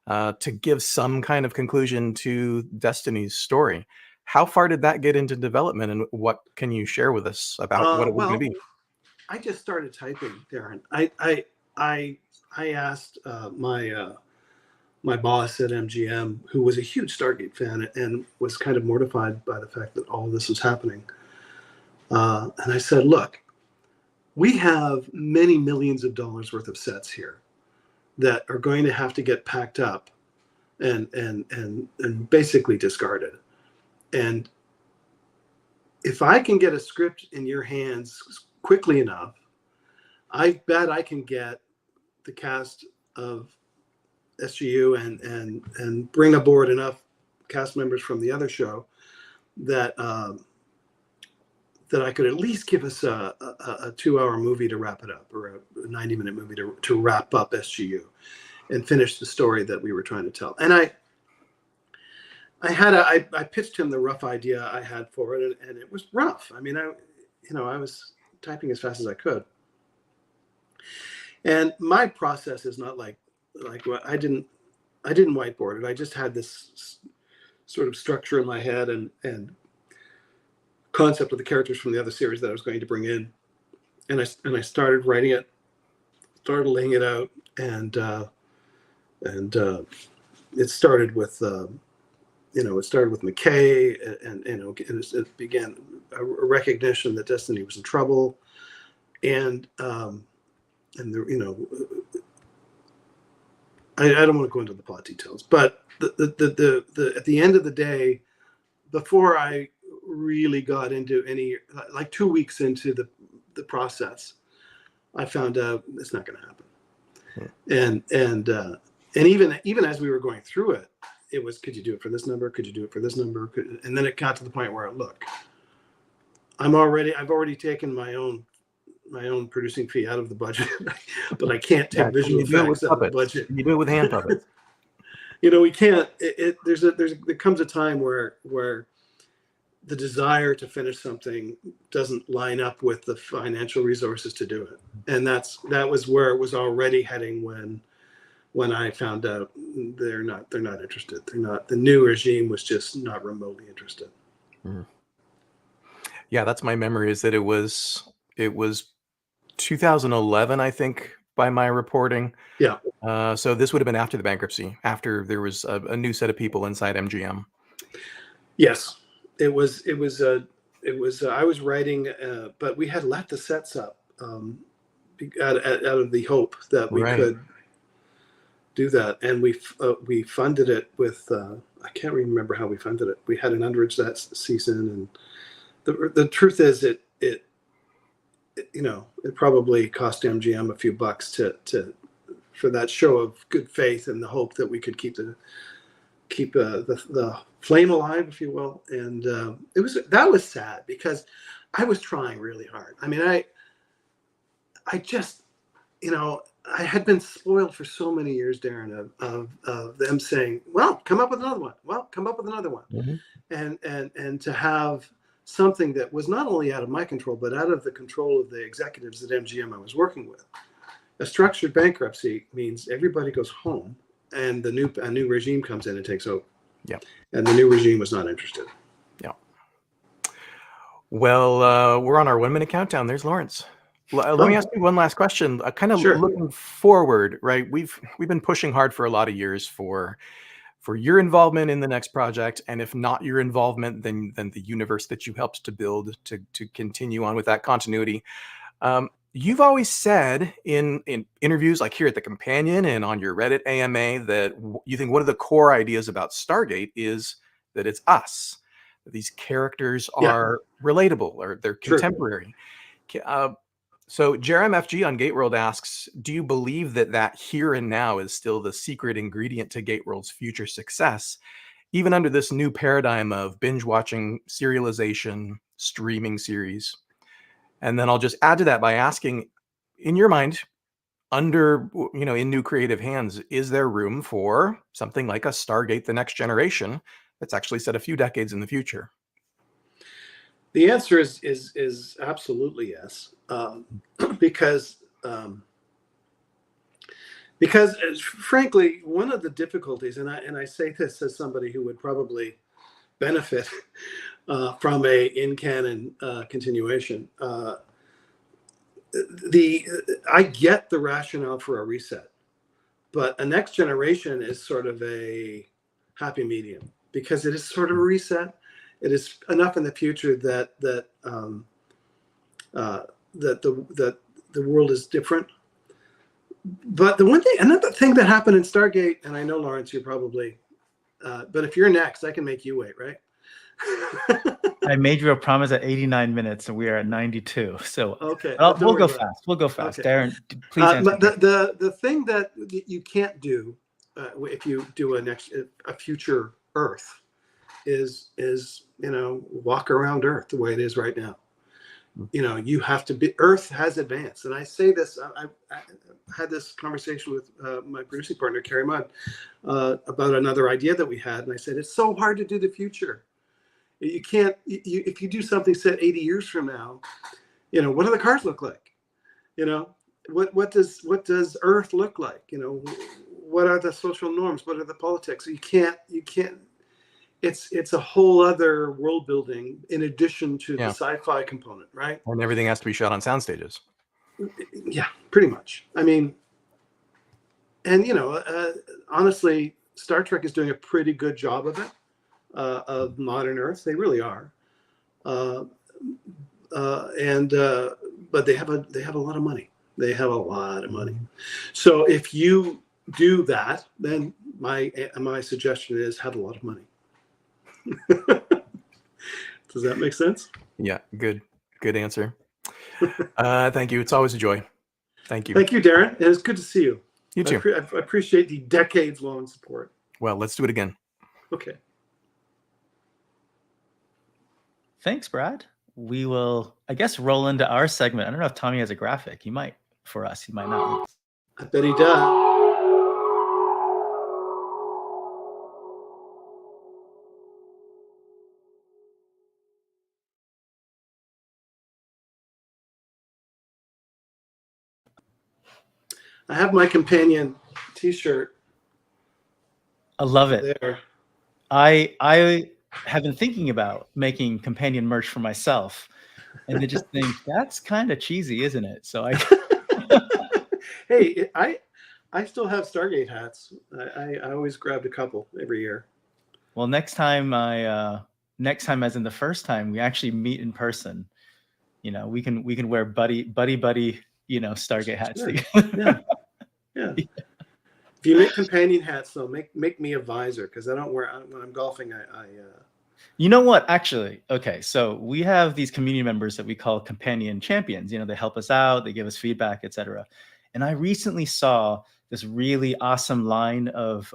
to give some kind of conclusion to Destiny's story. How far did that get into development, and what can you share with us about what it was going to be? I just started typing, Darren. I asked my boss at MGM, who was a huge Stargate fan and was kind of mortified by the fact that all of this was happening. And I said, look, we have many millions of dollars worth of sets here that are going to have to get packed up and basically discarded. And if I can get a script in your hands quickly enough, I bet I can get the cast of SGU and bring aboard enough cast members from the other show that I could at least give us a 2-hour movie to wrap it up, or a 90-minute movie to wrap up SGU and finish the story that we were trying to tell. And I pitched him the rough idea I had for it, and it was rough. I mean, I was typing as fast as I could. And my process is not like I didn't whiteboard it. I just had this sort of structure in my head and concept of the characters from the other series that I was going to bring in, and I started writing it, started laying it out, and it started with McKay, and it began a recognition that Destiny was in trouble, and I don't want to go into the plot details, but the at the end of the day, before I really got into any, like 2 weeks into the process, I found out it's not going to happen. Yeah. And even as we were going through it, it was, could you do it for this number? Could you do it for this number? And then it got to the point where, look, I've already taken my own producing fee out of the budget, but I can't take visual effects out of the budget. You do it with hand puppets. We can't. There comes a time where the desire to finish something doesn't line up with the financial resources to do it, and that was where it was already heading when I found out they're not interested. The new regime was just not remotely interested. Mm. Yeah, that's my memory. Is that it was 2011, I think, by my reporting. Yeah. So this would have been after the bankruptcy, after there was a new set of people inside MGM. Yes, it was. I was writing, but we had left the sets up out of the hope that we Right. could do that, and we funded it with. I can't remember how we funded it. We had an underage that season, and the truth is, it probably cost MGM a few bucks for that show of good faith and the hope that we could keep the flame alive, if you will. And that was sad because I was trying really hard. I mean, I just, I had been spoiled for so many years, Darren, of them saying, well, come up with another one. Well, come up with another one. Mm-hmm. And to have something that was not only out of my control, but out of the control of the executives at MGM I was working with. A structured bankruptcy means everybody goes home and a new regime comes in and takes over. Yeah. And the new regime was not interested. Yeah. Well, we're on our 1 minute countdown. There's Lawrence. Let me ask you one last question. Kind of Sure. Looking forward, right? We've been pushing hard for a lot of years for your involvement in the next project, and if not your involvement, then the universe that you helped to build to continue on with that continuity. You've always said in interviews like here at the Companion and on your Reddit AMA that you think one of the core ideas about Stargate is that it's us. That these characters are relatable or they're contemporary. So Jerem FG on GateWorld asks, do you believe that here and now is still the secret ingredient to GateWorld's future success, even under this new paradigm of binge watching, serialization, streaming series? And then I'll just add to that by asking, in your mind, in new creative hands, is there room for something like a Stargate The Next Generation that's actually set a few decades in the future? The answer is absolutely yes, because frankly, one of the difficulties, and I say this as somebody who would probably benefit from a in-canon continuation. I get the rationale for a reset, but a Next Generation is sort of a happy medium because it is sort of a reset. It is enough in the future that the world is different. But another thing that happened in Stargate, and I know, Lawrence, you're probably, but if you're next, I can make you wait, right? I made you a promise at 89 minutes, and we are at 92. So okay, we'll go fast. We'll go fast. Okay. Darren, please answer. The thing that you can't do if you do a future Earth is walk around Earth the way it is right now. You have to be. Earth has advanced, and I say this. I had this conversation with my producing partner Carrie Mudd about another idea that we had, and I said it's so hard to do the future. You can't. If you do something set 80 years from now, what do the cars look like? What does Earth look like? What are the social norms? What are the politics? You can't. It's a whole other world building in addition to the sci-fi component, right? And everything has to be shot on sound stages. Yeah, pretty much. I mean, and honestly, Star Trek is doing a pretty good job of it, of modern Earth. They really are. But they have a lot of money. They have a lot of money. So if you do that, then my suggestion is have a lot of money. Does that make sense? Yeah, good answer. Thank you. It's always a joy. Thank you. Thank you, Darren. And it's good to see you. You too. I appreciate the decades-long support. Well, let's do it again. Okay. Thanks, Brad. We will, I guess, roll into our segment. I don't know if Tommy has a graphic. He might for us. He might not. I bet he does. I have my Companion T-shirt. I love it. There. I have been thinking about making Companion merch for myself, and I just think that's kind of cheesy, isn't it? So Hey, I still have Stargate hats. I always grabbed a couple every year. Well, next time I next time, as in the first time, we actually meet in person, you know, we can wear buddy, you know, Stargate hats. Sure. together. Yeah. If you make companion hats, though, make me a visor, because I don't wear when I'm golfing. You know what? Actually, okay. So we have these community members that we call companion champions. You know, they help us out, they give us feedback, etc. And I recently saw this really awesome line of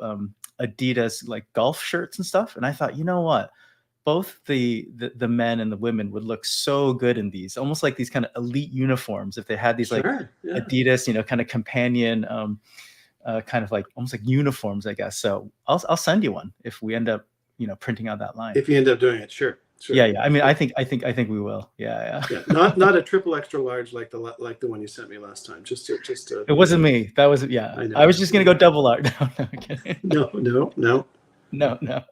Adidas like golf shirts and stuff, and I thought, you know what? Both the men and the women would look so good in these, almost like these kind of elite uniforms. If they had these like Adidas, you know, kind of companion, kind of like almost like uniforms, I guess. So I'll send you one if we end up, you know, printing out that line. If you end up doing it, sure. Yeah. I mean, I think we will. Yeah. Not a triple extra large like the one you sent me last time. Just it wasn't me. That was I was just gonna go double large. No. No.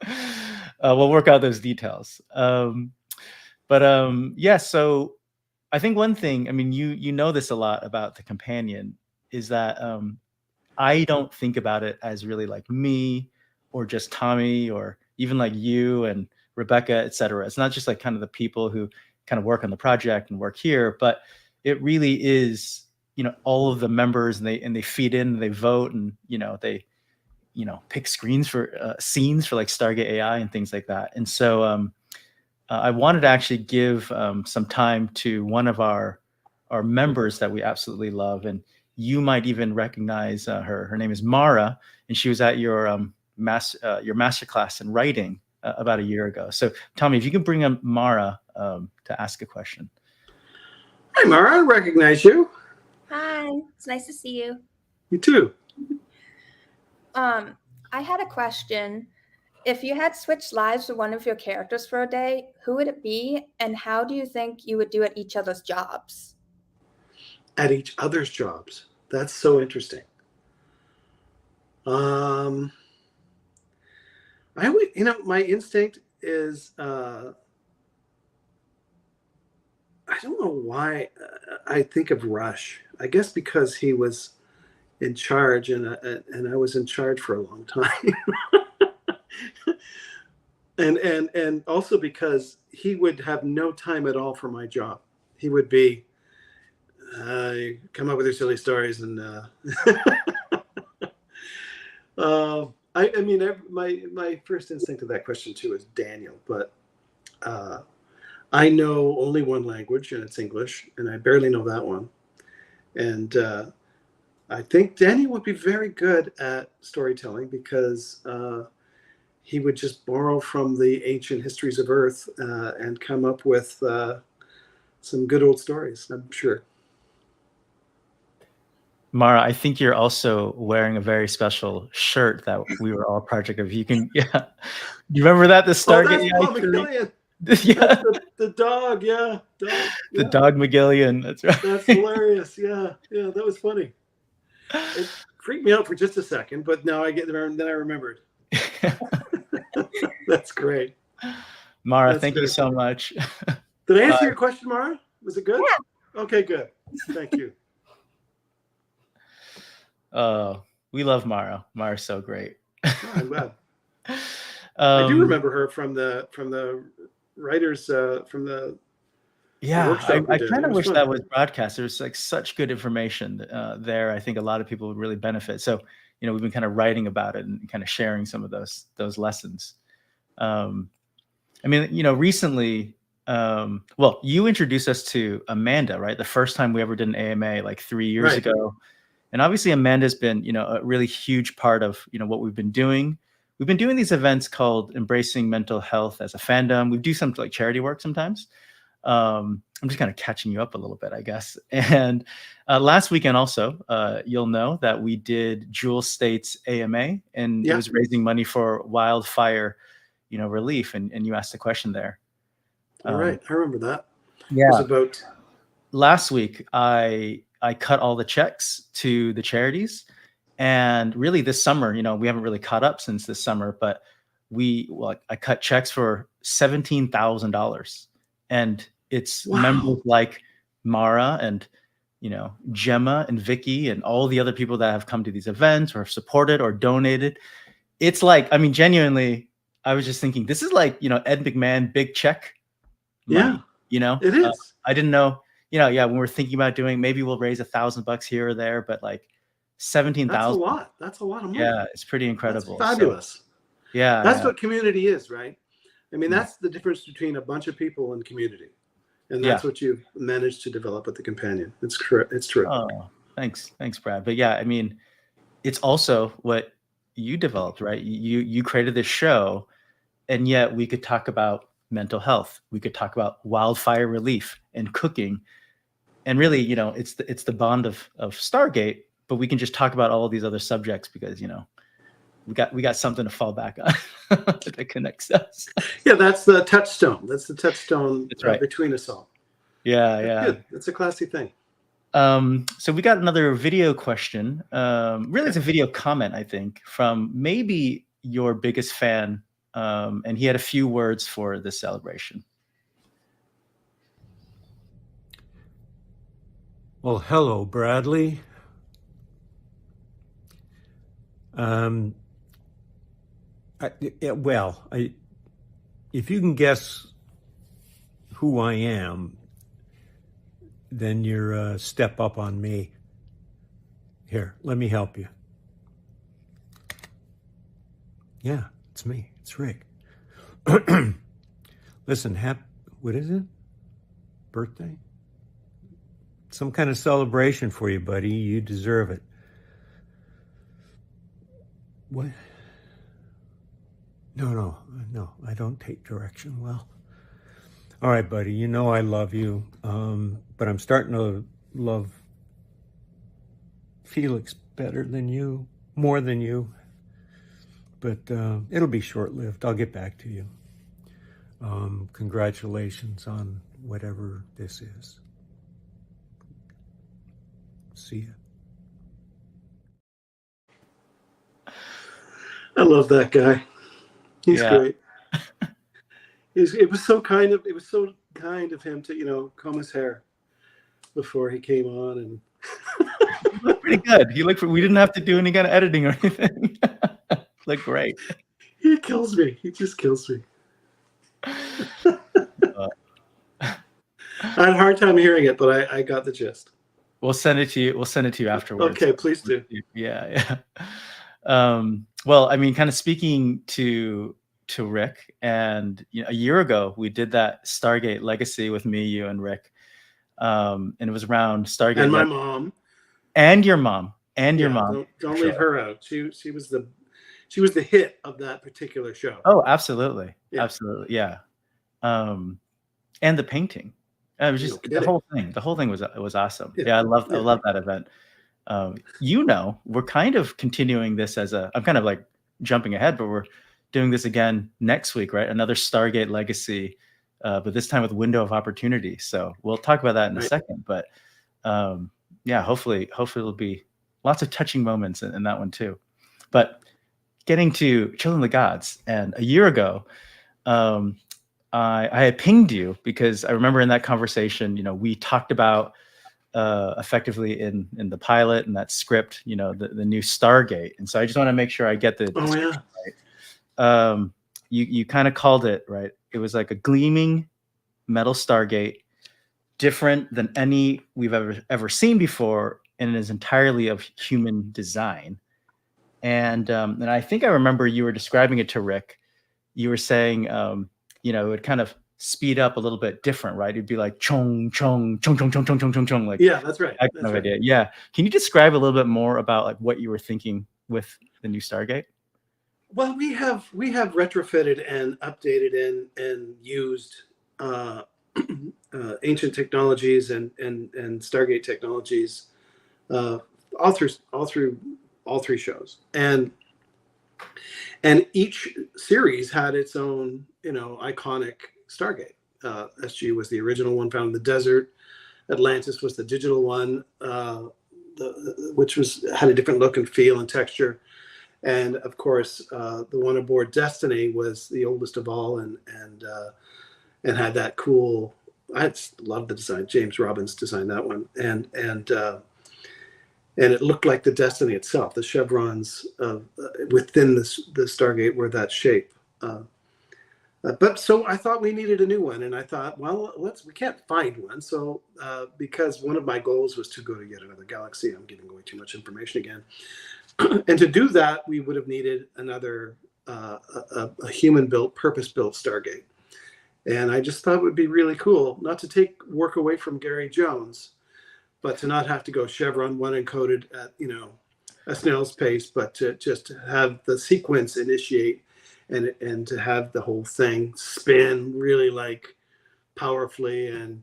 We'll work out those details. Yeah. So I think one thing, I mean, you know this a lot about the companion, is that I don't think about it as really like me or just Tommy or even like you and Rebecca, et cetera. It's not just like kind of the people who kind of work on the project and work here, but it really is, you know, all of the members, and they feed in, and they vote, and, you know, they, you know, pick scenes for like Stargate AI and things like that. And so I wanted to actually give some time to one of our members that we absolutely love, and you might even recognize her. Her name is Mara, and she was at your master class in writing about a year ago. So Tommy, if you could bring up Mara to ask a question. Hi, Mara. I recognize you. Hi. It's nice to see you. You too. I had a question. If you had switched lives with one of your characters for a day, who would it be, and how do you think you would do at each other's jobs? At each other's jobs. That's so interesting. I would, you know, my instinct is, I don't know why I think of Rush. I guess because he was in charge, and I was in charge for a long time. and also because he would have no time at all for my job. He would be, come up with your silly stories, and I mean, my first instinct to that question too is Daniel, but I know only one language, and it's English, and I barely know that one. And I think Daniel would be very good at storytelling, because he would just borrow from the ancient histories of Earth and come up with some good old stories, I'm sure. Mara, I think you're also wearing a very special shirt that we were all a project of. You can, yeah. Do you remember that? The Stargate. Oh, that's McGillian. Yeah. The dog, yeah. The dog McGillian. That's right. That's hilarious. Yeah, that was funny. It freaked me out for just a second, but now I get there, then I remembered. That's great. Mara, thank you so much. Did I answer your question, Mara? Was it good? Yeah. Okay, good. Thank you. We love Mara. Mara's so great. Oh, I'm glad. I do remember her from the writers from the I kind of wish that was broadcast. There's like such good information there. I think a lot of people would really benefit. So, you know, we've been kind of writing about it and kind of sharing some of those lessons. I mean, you know, recently, well, you introduced us to Amanda, right? The first time we ever did an AMA, like 3 years ago. And obviously Amanda's been, you know, a really huge part of, you know, what we've been doing. We've been doing these events called Embracing Mental Health as a Fandom. We do some like charity work sometimes. I'm just kind of catching you up a little bit, I guess. And last weekend also, you'll know that we did Jewel State's AMA, and it was raising money for wildfire, you know, relief. And you asked a question there. All right. I remember that. Yeah. It was about last week, I cut all the checks to the charities, and really this summer, you know, we haven't really caught up since this summer, but I cut checks for $17,000, and it's members like Mara and, you know, Gemma and Vicky and all the other people that have come to these events or have supported or donated. It's like, I mean, genuinely, I was just thinking, this is like, Ed McMahon, big check. Yeah, money, you know? it is. I didn't know, yeah, when we're thinking about doing, maybe we'll raise $1,000 here or there, but like 17,000. That's a lot. That's a lot of money. Yeah, it's pretty incredible. That's fabulous. So, yeah. That's what community is, right? I mean, that's the difference between a bunch of people and community. And that's what you've managed to develop with the companion. It's correct. It's true. Oh, thanks, Brad. But yeah, I mean, it's also what you developed, right? You created this show, and yet we could talk about mental health. We could talk about wildfire relief and cooking, and really, it's the bond of Stargate. But we can just talk about all of these other subjects because we got something to fall back on that connects us. Yeah, that's the touchstone. That's the touchstone between us all. Yeah. Good. It's a classy thing. So we got another video question. Really, it's a video comment, I think, from maybe your biggest fan. And he had a few words for the celebration. Well, hello, Bradley. If you can guess who I am, then you're a step up on me. Here, let me help you. Yeah, it's me. It's Rick. Listen, what is it? Birthday? Some kind of celebration for you, buddy. You deserve it. What? No, I don't take direction well. All right, buddy, you know I love you, but I'm starting to love Felix better than you, more than you. But it'll be short-lived. I'll get back to you. Congratulations on whatever this is. See ya. I love that guy. He's great. It was so kind of him to comb his hair before he came on, and He looked pretty good. We didn't have to do any kind of editing or anything. Looked great. He kills me. He just kills me. I had a hard time hearing it, but I got the gist. We'll send it to you. We'll send it to you afterwards. Okay, please do. Yeah. Well, I mean, kind of speaking to Rick, and a year ago we did that Stargate Legacy with me, you, and Rick, and it was around Stargate. And my mom. And your mom. And your mom. Don't leave her out. She was the hit of that particular show. Oh, absolutely, absolutely, yeah. And the painting. It was just the whole thing. The whole thing was awesome. Yeah, I love that event. We're kind of continuing this I'm kind of like jumping ahead, but we're doing this again next week, right? Another Stargate Legacy, but this time with Window of Opportunity. So we'll talk about that in a second. But hopefully it'll be lots of touching moments in that one too. But getting to Children of the Gods, and a year ago, I had pinged you because I remember in that conversation, we talked about effectively in the pilot and that script, the new Stargate. And so I just want to make sure I get the description right. You kind of called it, right? It was like a gleaming metal Stargate, different than any we've ever seen before, and it is entirely of human design. And I think I remember you were describing it to Rick. You were saying, it would kind of speed up a little bit different, right? It'd be like chong chong chong chong chong chong chong chong chong. Like that's right. That kind of idea. Yeah. Can you describe a little bit more about like what you were thinking with the new Stargate? Well, we have retrofitted and updated and used ancient technologies and Stargate technologies all through all three shows, and each series had its own iconic Stargate. SG was the original one found in the desert. Atlantis was the digital one, which had a different look and feel and texture. And of course, the one aboard Destiny was the oldest of all, and had that cool. I love the design. James Robbins designed that one, and it looked like the Destiny itself. The chevrons within the Stargate were that shape, But so I thought we needed a new one, and I thought, well, we can't find one. So because one of my goals was to go to yet another galaxy, I'm giving away too much information again. And to do that, we would have needed another a human-built, purpose-built Stargate. And I just thought it would be really cool, not to take work away from Gary Jones, but to not have to go Chevron 1 encoded at a snail's pace, but to just have the sequence initiate and to have the whole thing spin really like powerfully and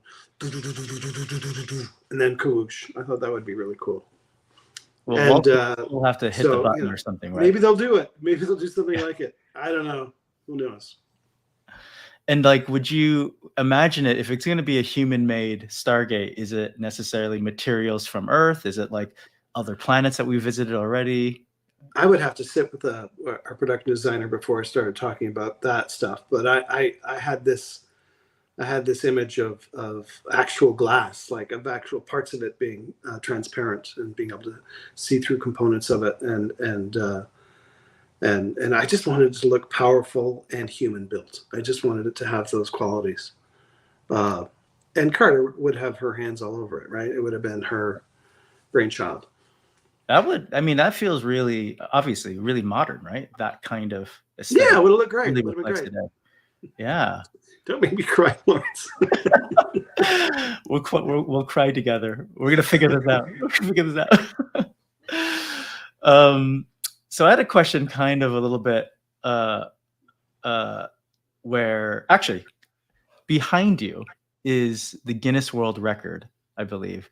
then koosh. I thought that would be really cool. Well, we'll have to hit the button or something, right? Maybe they'll do it. Maybe they'll do something like it. I don't know. Who knows? And like, would you imagine it if it's going to be a human-made Stargate? Is it necessarily materials from Earth? Is it like other planets that we visited already? I would have to sit with our production designer before I started talking about that stuff. But I had this image of actual glass, like of actual parts of it being transparent and being able to see through components of it, and I just wanted it to look powerful and human built. I just wanted it to have those qualities. And Carter would have her hands all over it, right? It would have been her brainchild. That feels really, obviously, really modern, right? That kind of aesthetic. Yeah, it would look great. Really it would look great. today. Yeah. Don't make me cry, Lawrence. We'll cry together. We're gonna figure this out. So I had a question, kind of a little bit, where actually behind you is the Guinness World Record, I believe.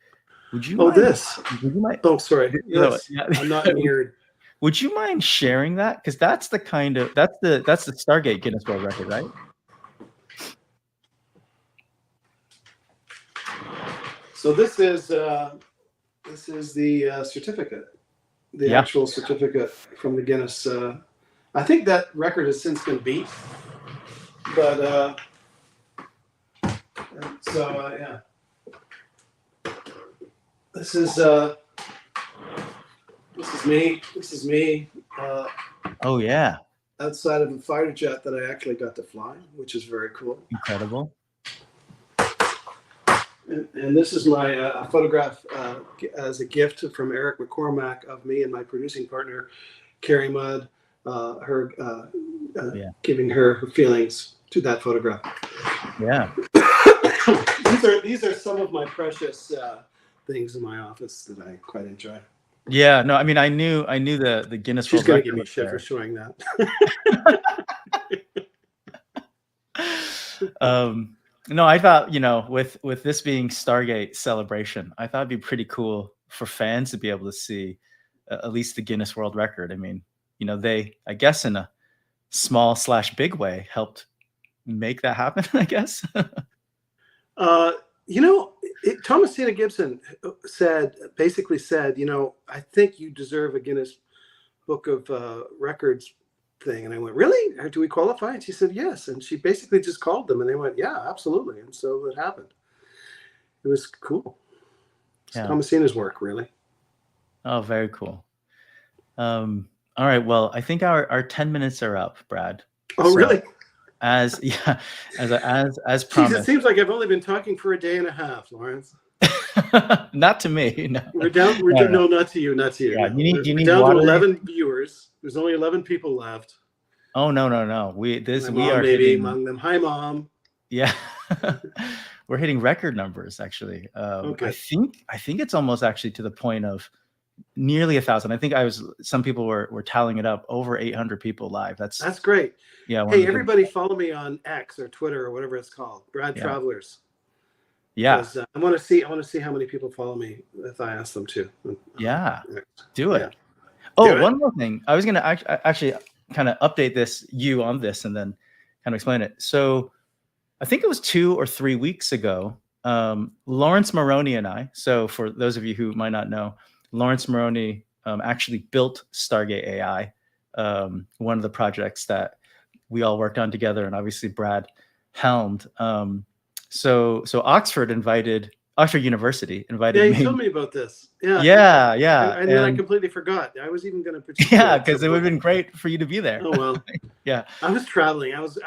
Would you? Oh, sorry. Yes, I'm not weird. Would you mind sharing that? Because that's the Stargate Guinness World Record, right? So this is the certificate, the actual certificate from the Guinness. I think that record has since been beat, but yeah. This is me. This is me. Oh yeah. Outside of a fighter jet that I actually got to fly, which is very cool. Incredible. And this is my photograph as a gift from Eric McCormack of me and my producing partner, Carrie Mudd, giving her feelings to that photograph. Yeah. These are some of my precious things in my office that I quite enjoy. Yeah, no, I mean, I knew the Guinness She's World going to give me shit for showing that. No, I thought, with this being Stargate Celebration, I thought it'd be pretty cool for fans to be able to see at least the Guinness World Record. I mean, they, I guess in a small / big way, helped make that happen, I guess. Thomasina Gibson basically said, I think you deserve a Guinness Book of Records thing. And I went, really? Do we qualify? And she said, yes. And she basically just called them and they went, yeah, absolutely. And so it happened. It was cool. It's Thomasina's work, really. Oh, very cool. All right. Well, I think our 10 minutes are up, Brad. Oh, so, really? As promised. Jeez, it seems like I've only been talking for a day and a half, Lawrence. Not to me. No. We're down. No, not to you. Not to you. Yeah, you need down water? To 11 viewers. There's only 11 people left. Oh no. We are maybe hitting, among them. Hi, Mom. Yeah, we're hitting record numbers actually. Okay. I think it's almost actually to the point of nearly 1,000. I think some people were tallying it up, over 800 people live. That's great. Yeah. Hey, everybody, follow me on X or Twitter or whatever it's called. Brad Travelers. Yeah. I want to see how many people follow me if I ask them to. Yeah. Do it. Yeah. Oh, one more thing. I was going to actually kind of update you on this and then kind of explain it. So I think it was 2 or 3 weeks ago, Lawrence Moroney and I, so for those of you who might not know, Lawrence Moroney actually built Stargate AI, one of the projects that we all worked on together, and obviously Brad helmed. So Oxford invited Oxford University invited Yeah, you me. told me about this. Yeah. Yeah. And then I completely forgot. I was even going to put you. Yeah, because it would have been great for you to be there. Oh well. Yeah. I was traveling. I was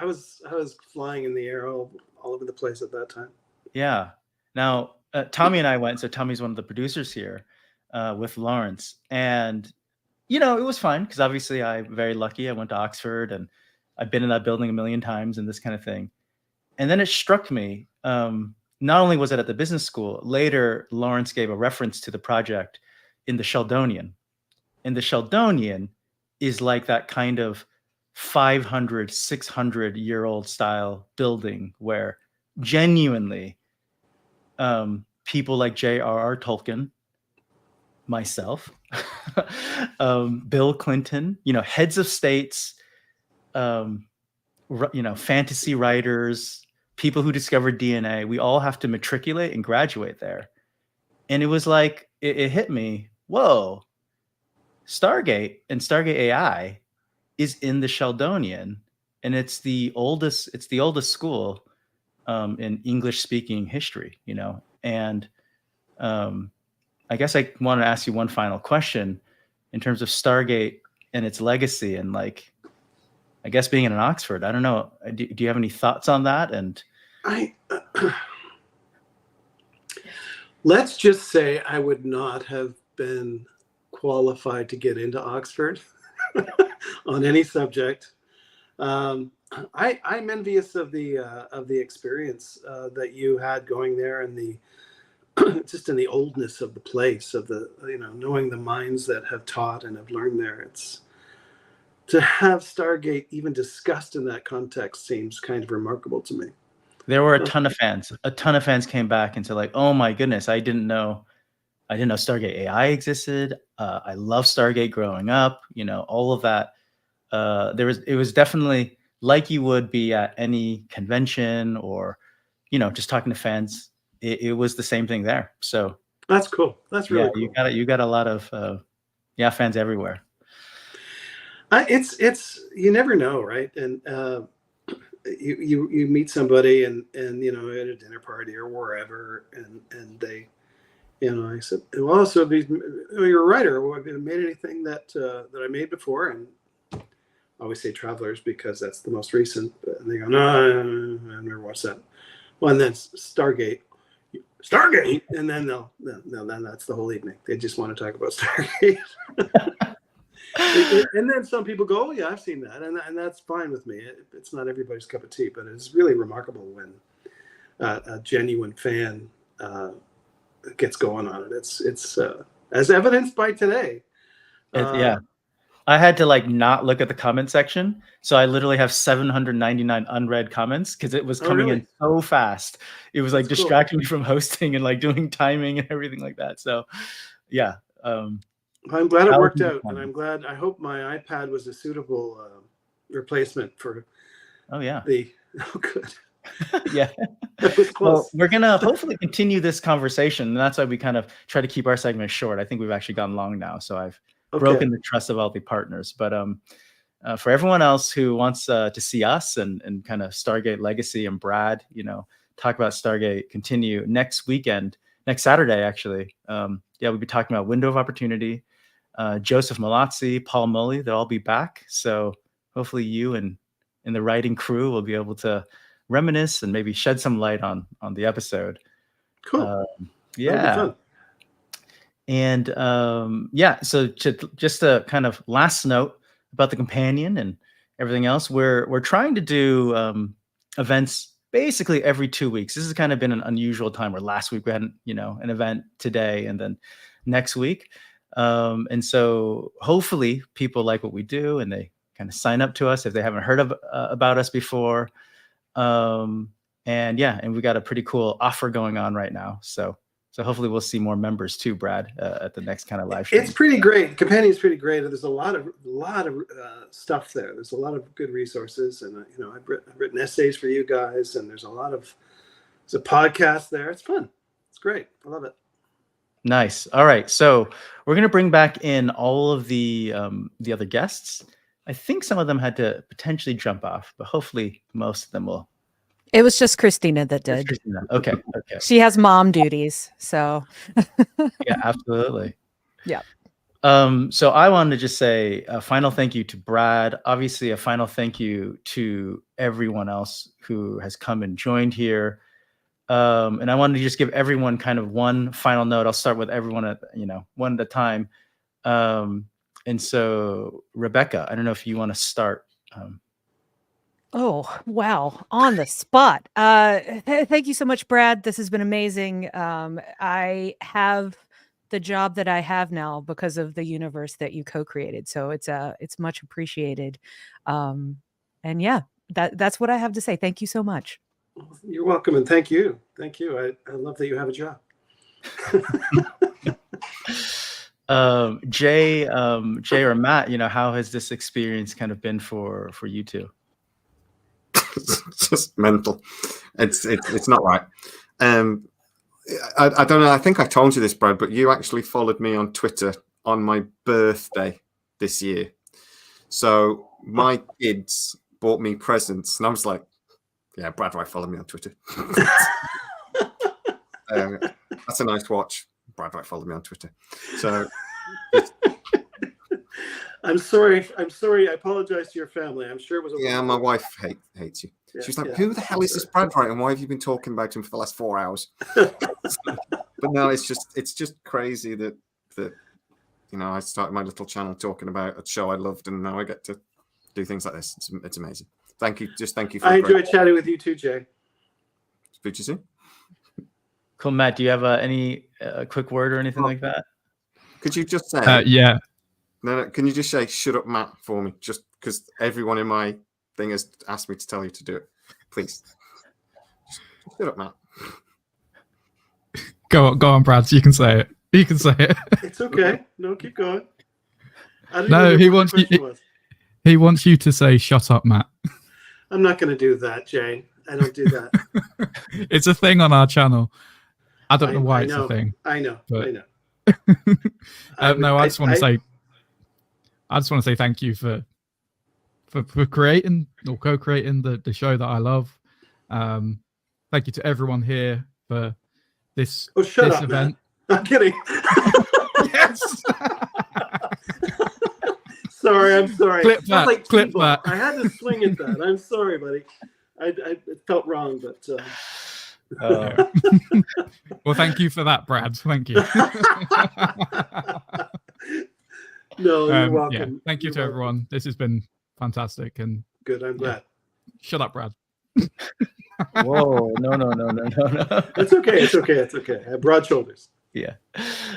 flying in the air all over the place at that time. Yeah. Now, Tommy and I went. So Tommy's one of the producers here with Lawrence. And, it was fun because obviously I'm very lucky. I went to Oxford and I've been in that building a million times and this kind of thing. And then it struck me, not only was it at the business school, later Lawrence gave a reference to the project in the Sheldonian. And the Sheldonian is like that kind of 500, 600-year-old style building where genuinely people like J.R.R. Tolkien, myself, Bill Clinton, heads of states, fantasy writers, people who discovered DNA, we all have to matriculate and graduate there. And it was like, it hit me, whoa, Stargate and Stargate AI is in the Sheldonian, and it's the oldest school in English speaking history, and I guess I want to ask you one final question in terms of Stargate and its legacy, and I guess being in Oxford, I don't know, do you have any thoughts on that? And let's just say I would not have been qualified to get into Oxford on any subject. I'm envious of the experience that you had going there, and the just in the oldness of the place, of the knowing the minds that have taught and have learned there. It's to have Stargate even discussed in that context seems kind of remarkable to me. There were a ton of fans. A ton of fans came back and said, "Oh my goodness, I didn't know Stargate AI existed. I love Stargate growing up. All of that. It was definitely like you would be at any convention or, just talking to fans. It was the same thing there. So that's cool. That's really cool. You got a lot of fans everywhere. It's you never know, right? And you meet somebody and at a dinner party or wherever, and they. I said, well, so you're a writer. Have you made anything that I made before? And I always say Travelers because that's the most recent. And they go, no, I've never watched that. Well, and then Stargate, and then then that's the whole evening. They just want to talk about Stargate. And then some people go, oh yeah, I've seen that, and that's fine with me. It's not everybody's cup of tea, but it's really remarkable when a genuine fan gets going on it. It's as evidenced by today. Yeah, I had to not look at the comment section, so I literally have 799 unread comments because it was coming in so fast. It was That's distracting me from hosting and doing timing and everything like that. So yeah, I'm glad it worked out, and I hope my iPad was a suitable replacement for good. Yeah. Well, we're gonna hopefully continue this conversation, and that's why we kind of try to keep our segment short. I think we've actually gone long now, so I've broken the trust of all the partners. But for everyone else who wants to see us and kind of Stargate legacy and Brad, talk about Stargate, continue next Saturday actually. We'll be talking about Window of Opportunity, Joseph Malazzi, Paul Mully. They'll all be back, so hopefully you and the writing crew will be able to reminisce and maybe shed some light on the episode. Cool. Yeah. And so just a kind of last note about the companion and everything else, we're trying to do events basically every 2 weeks. This has kind of been an unusual time where last week we had an event today and then next week. And so hopefully people like what we do and they kind of sign up to us if they haven't heard about us before. And we got a pretty cool offer going on right now. So hopefully we'll see more members too, Brad, at the next kind of live stream. It's pretty great. Companion's pretty great. There's a lot of stuff there. There's a lot of good resources, and I've written essays for you guys, and there's a podcast there. It's fun. It's great. I love it. Nice. All right. So we're gonna bring back in all of the other guests. I think some of them had to potentially jump off, but hopefully most of them will It was just Christina that That's did. Christina. Okay. Okay. She has mom duties, so Yeah, absolutely. yeah. So I wanted to just say a final thank you to Brad. Obviously, a final thank you to everyone else who has come and joined here. And I wanted to just give everyone kind of one final note. I'll start with everyone at, one at a time. And so Rebecca, I don't know if you want to start. Oh, wow. On the spot. Thank you so much, Brad. This has been amazing. I have the job that I have now because of the universe that you co-created. So it's much appreciated. And yeah, that's what I have to say. Thank you so much. You're welcome, and thank you. Thank you. I love that you have a job. Jay or Matt, how has this experience kind of been for you two? It's just mental. It's not right. I don't know. I think I told you this, Brad, but you actually followed me on Twitter on my birthday this year. So my kids bought me presents, and I was like, "Yeah, Brad Wright followed me on Twitter." That's a nice watch. Brad Wright followed me on Twitter. So I'm sorry. I apologize to your family. I'm sure it was. My wife hates you. Yeah, She's like, "Who the hell is this Brad Wright, and why have you been talking about him for the last 4 hours?" But no, it's just crazy that I started my little channel talking about a show I loved, and now I get to do things like this. It's amazing. Thank you. Just thank you. I enjoyed chatting with you too, Jay. Speak to you soon. Cool, Matt. Do you have any quick word or anything like that? Could you just say? Yeah. No. Can you just say "shut up, Matt" for me? Just because everyone in my thing has asked me to tell you to do it. Please. Just shut up, Matt. Go on, Brad. You can say it. You can say it. It's okay. No, keep going. No, he wants you. He wants you to say "shut up, Matt." I'm not going to do that, Jay. I don't do that. It's a thing on our channel. I don't know why it's a thing. I know. But... I know. I just want to say thank you for creating or co-creating the show that I love. Thank you to everyone here for this event. Man. I'm kidding. Yes. Sorry, I'm sorry. Clip that. Like clip that. I had to swing at that. I'm sorry, buddy. It felt wrong, but. Well, thank you for that, Brad. Thank you. No, you're welcome. Yeah, thank you to everyone. This has been fantastic and good. I'm glad. Shut up, Brad. Whoa! No. It's okay. It's okay. It's okay. I have broad shoulders. Yeah.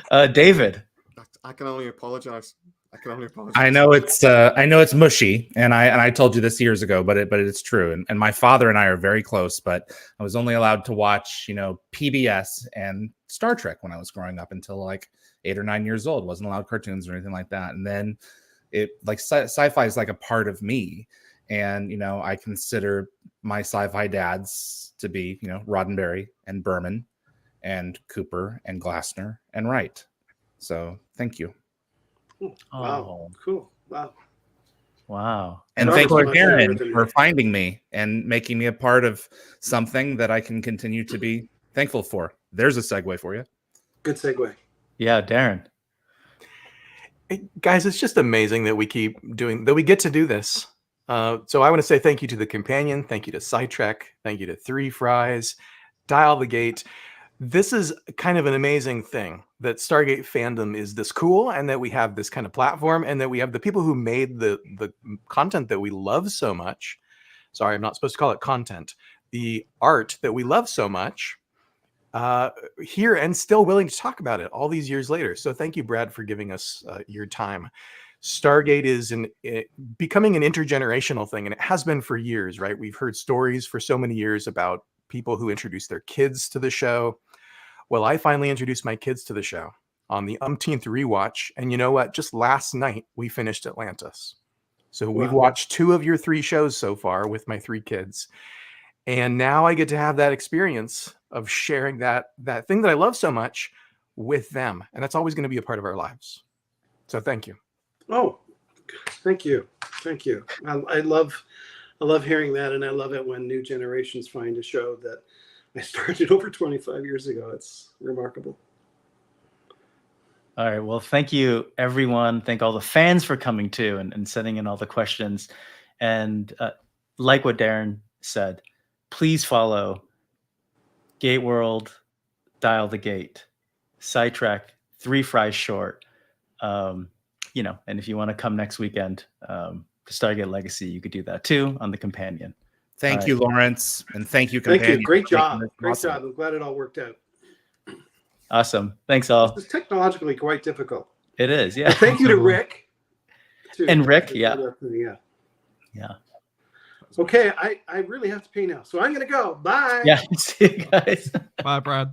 David. I can only apologize. I know it's mushy, and I told you this years ago, but it's true. And my father and I are very close, but I was only allowed to watch, PBS and Star Trek when I was growing up until like 8 or 9 years old. Wasn't allowed cartoons or anything like that. And then sci-fi is like a part of me. And, I consider my sci-fi dads to be, Roddenberry and Berman and Cooper and Glassner and Wright. So thank you. Wow. Cool. Wow. And thank you, Aaron, for finding me and making me a part of something that I can continue to be thankful for. There's a segue for you. Good segue. Yeah, Darren. Hey, guys, it's just amazing that we get to do this. So I want to say thank you to the companion. Thank you to SciTrek. Thank you to 3 Fries, Dial the Gate. This is kind of an amazing thing that Stargate fandom is this cool, and that we have this kind of platform, and that we have the people who made the content that we love so much. Sorry, I'm not supposed to call it content. The art that we love so much here, and still willing to talk about it all these years later. So thank you, Brad, for giving us your time. Stargate is becoming an intergenerational thing, and it has been for years, right? We've heard stories for so many years about people who introduced their kids to the show. Well, I finally introduced my kids to the show on the umpteenth rewatch. And you know what? Just last night, we finished Atlantis. So we've watched 2 of your 3 shows so far with my 3 kids. And now I get to have that experience of sharing that thing that I love so much with them. And that's always going to be a part of our lives. So thank you. Oh, thank you. Thank you. I love I love hearing that, and I love it when new generations find a show that I started over 25 years ago. It's remarkable. All right. Well, thank you, everyone. Thank all the fans for coming too and sending in all the questions. And like what Darren said, please follow GateWorld, Dial the Gate, SciTrek, 3 Fries Short. And if you want to come next weekend to Stargate Legacy, you could do that too on the Companion. Thank All you, right. Lawrence, and thank you, Thank Companion. you. Great for making job. this Great awesome. job. I'm glad it all worked out. Awesome. Thanks all. This is technologically quite difficult. It is. Yeah. But thank you to Rick. Too. And Rick. Yeah. Yeah. Yeah. Okay. I really have to pee now. So I'm going to go. Bye. Yeah. See you guys. Bye, Brad.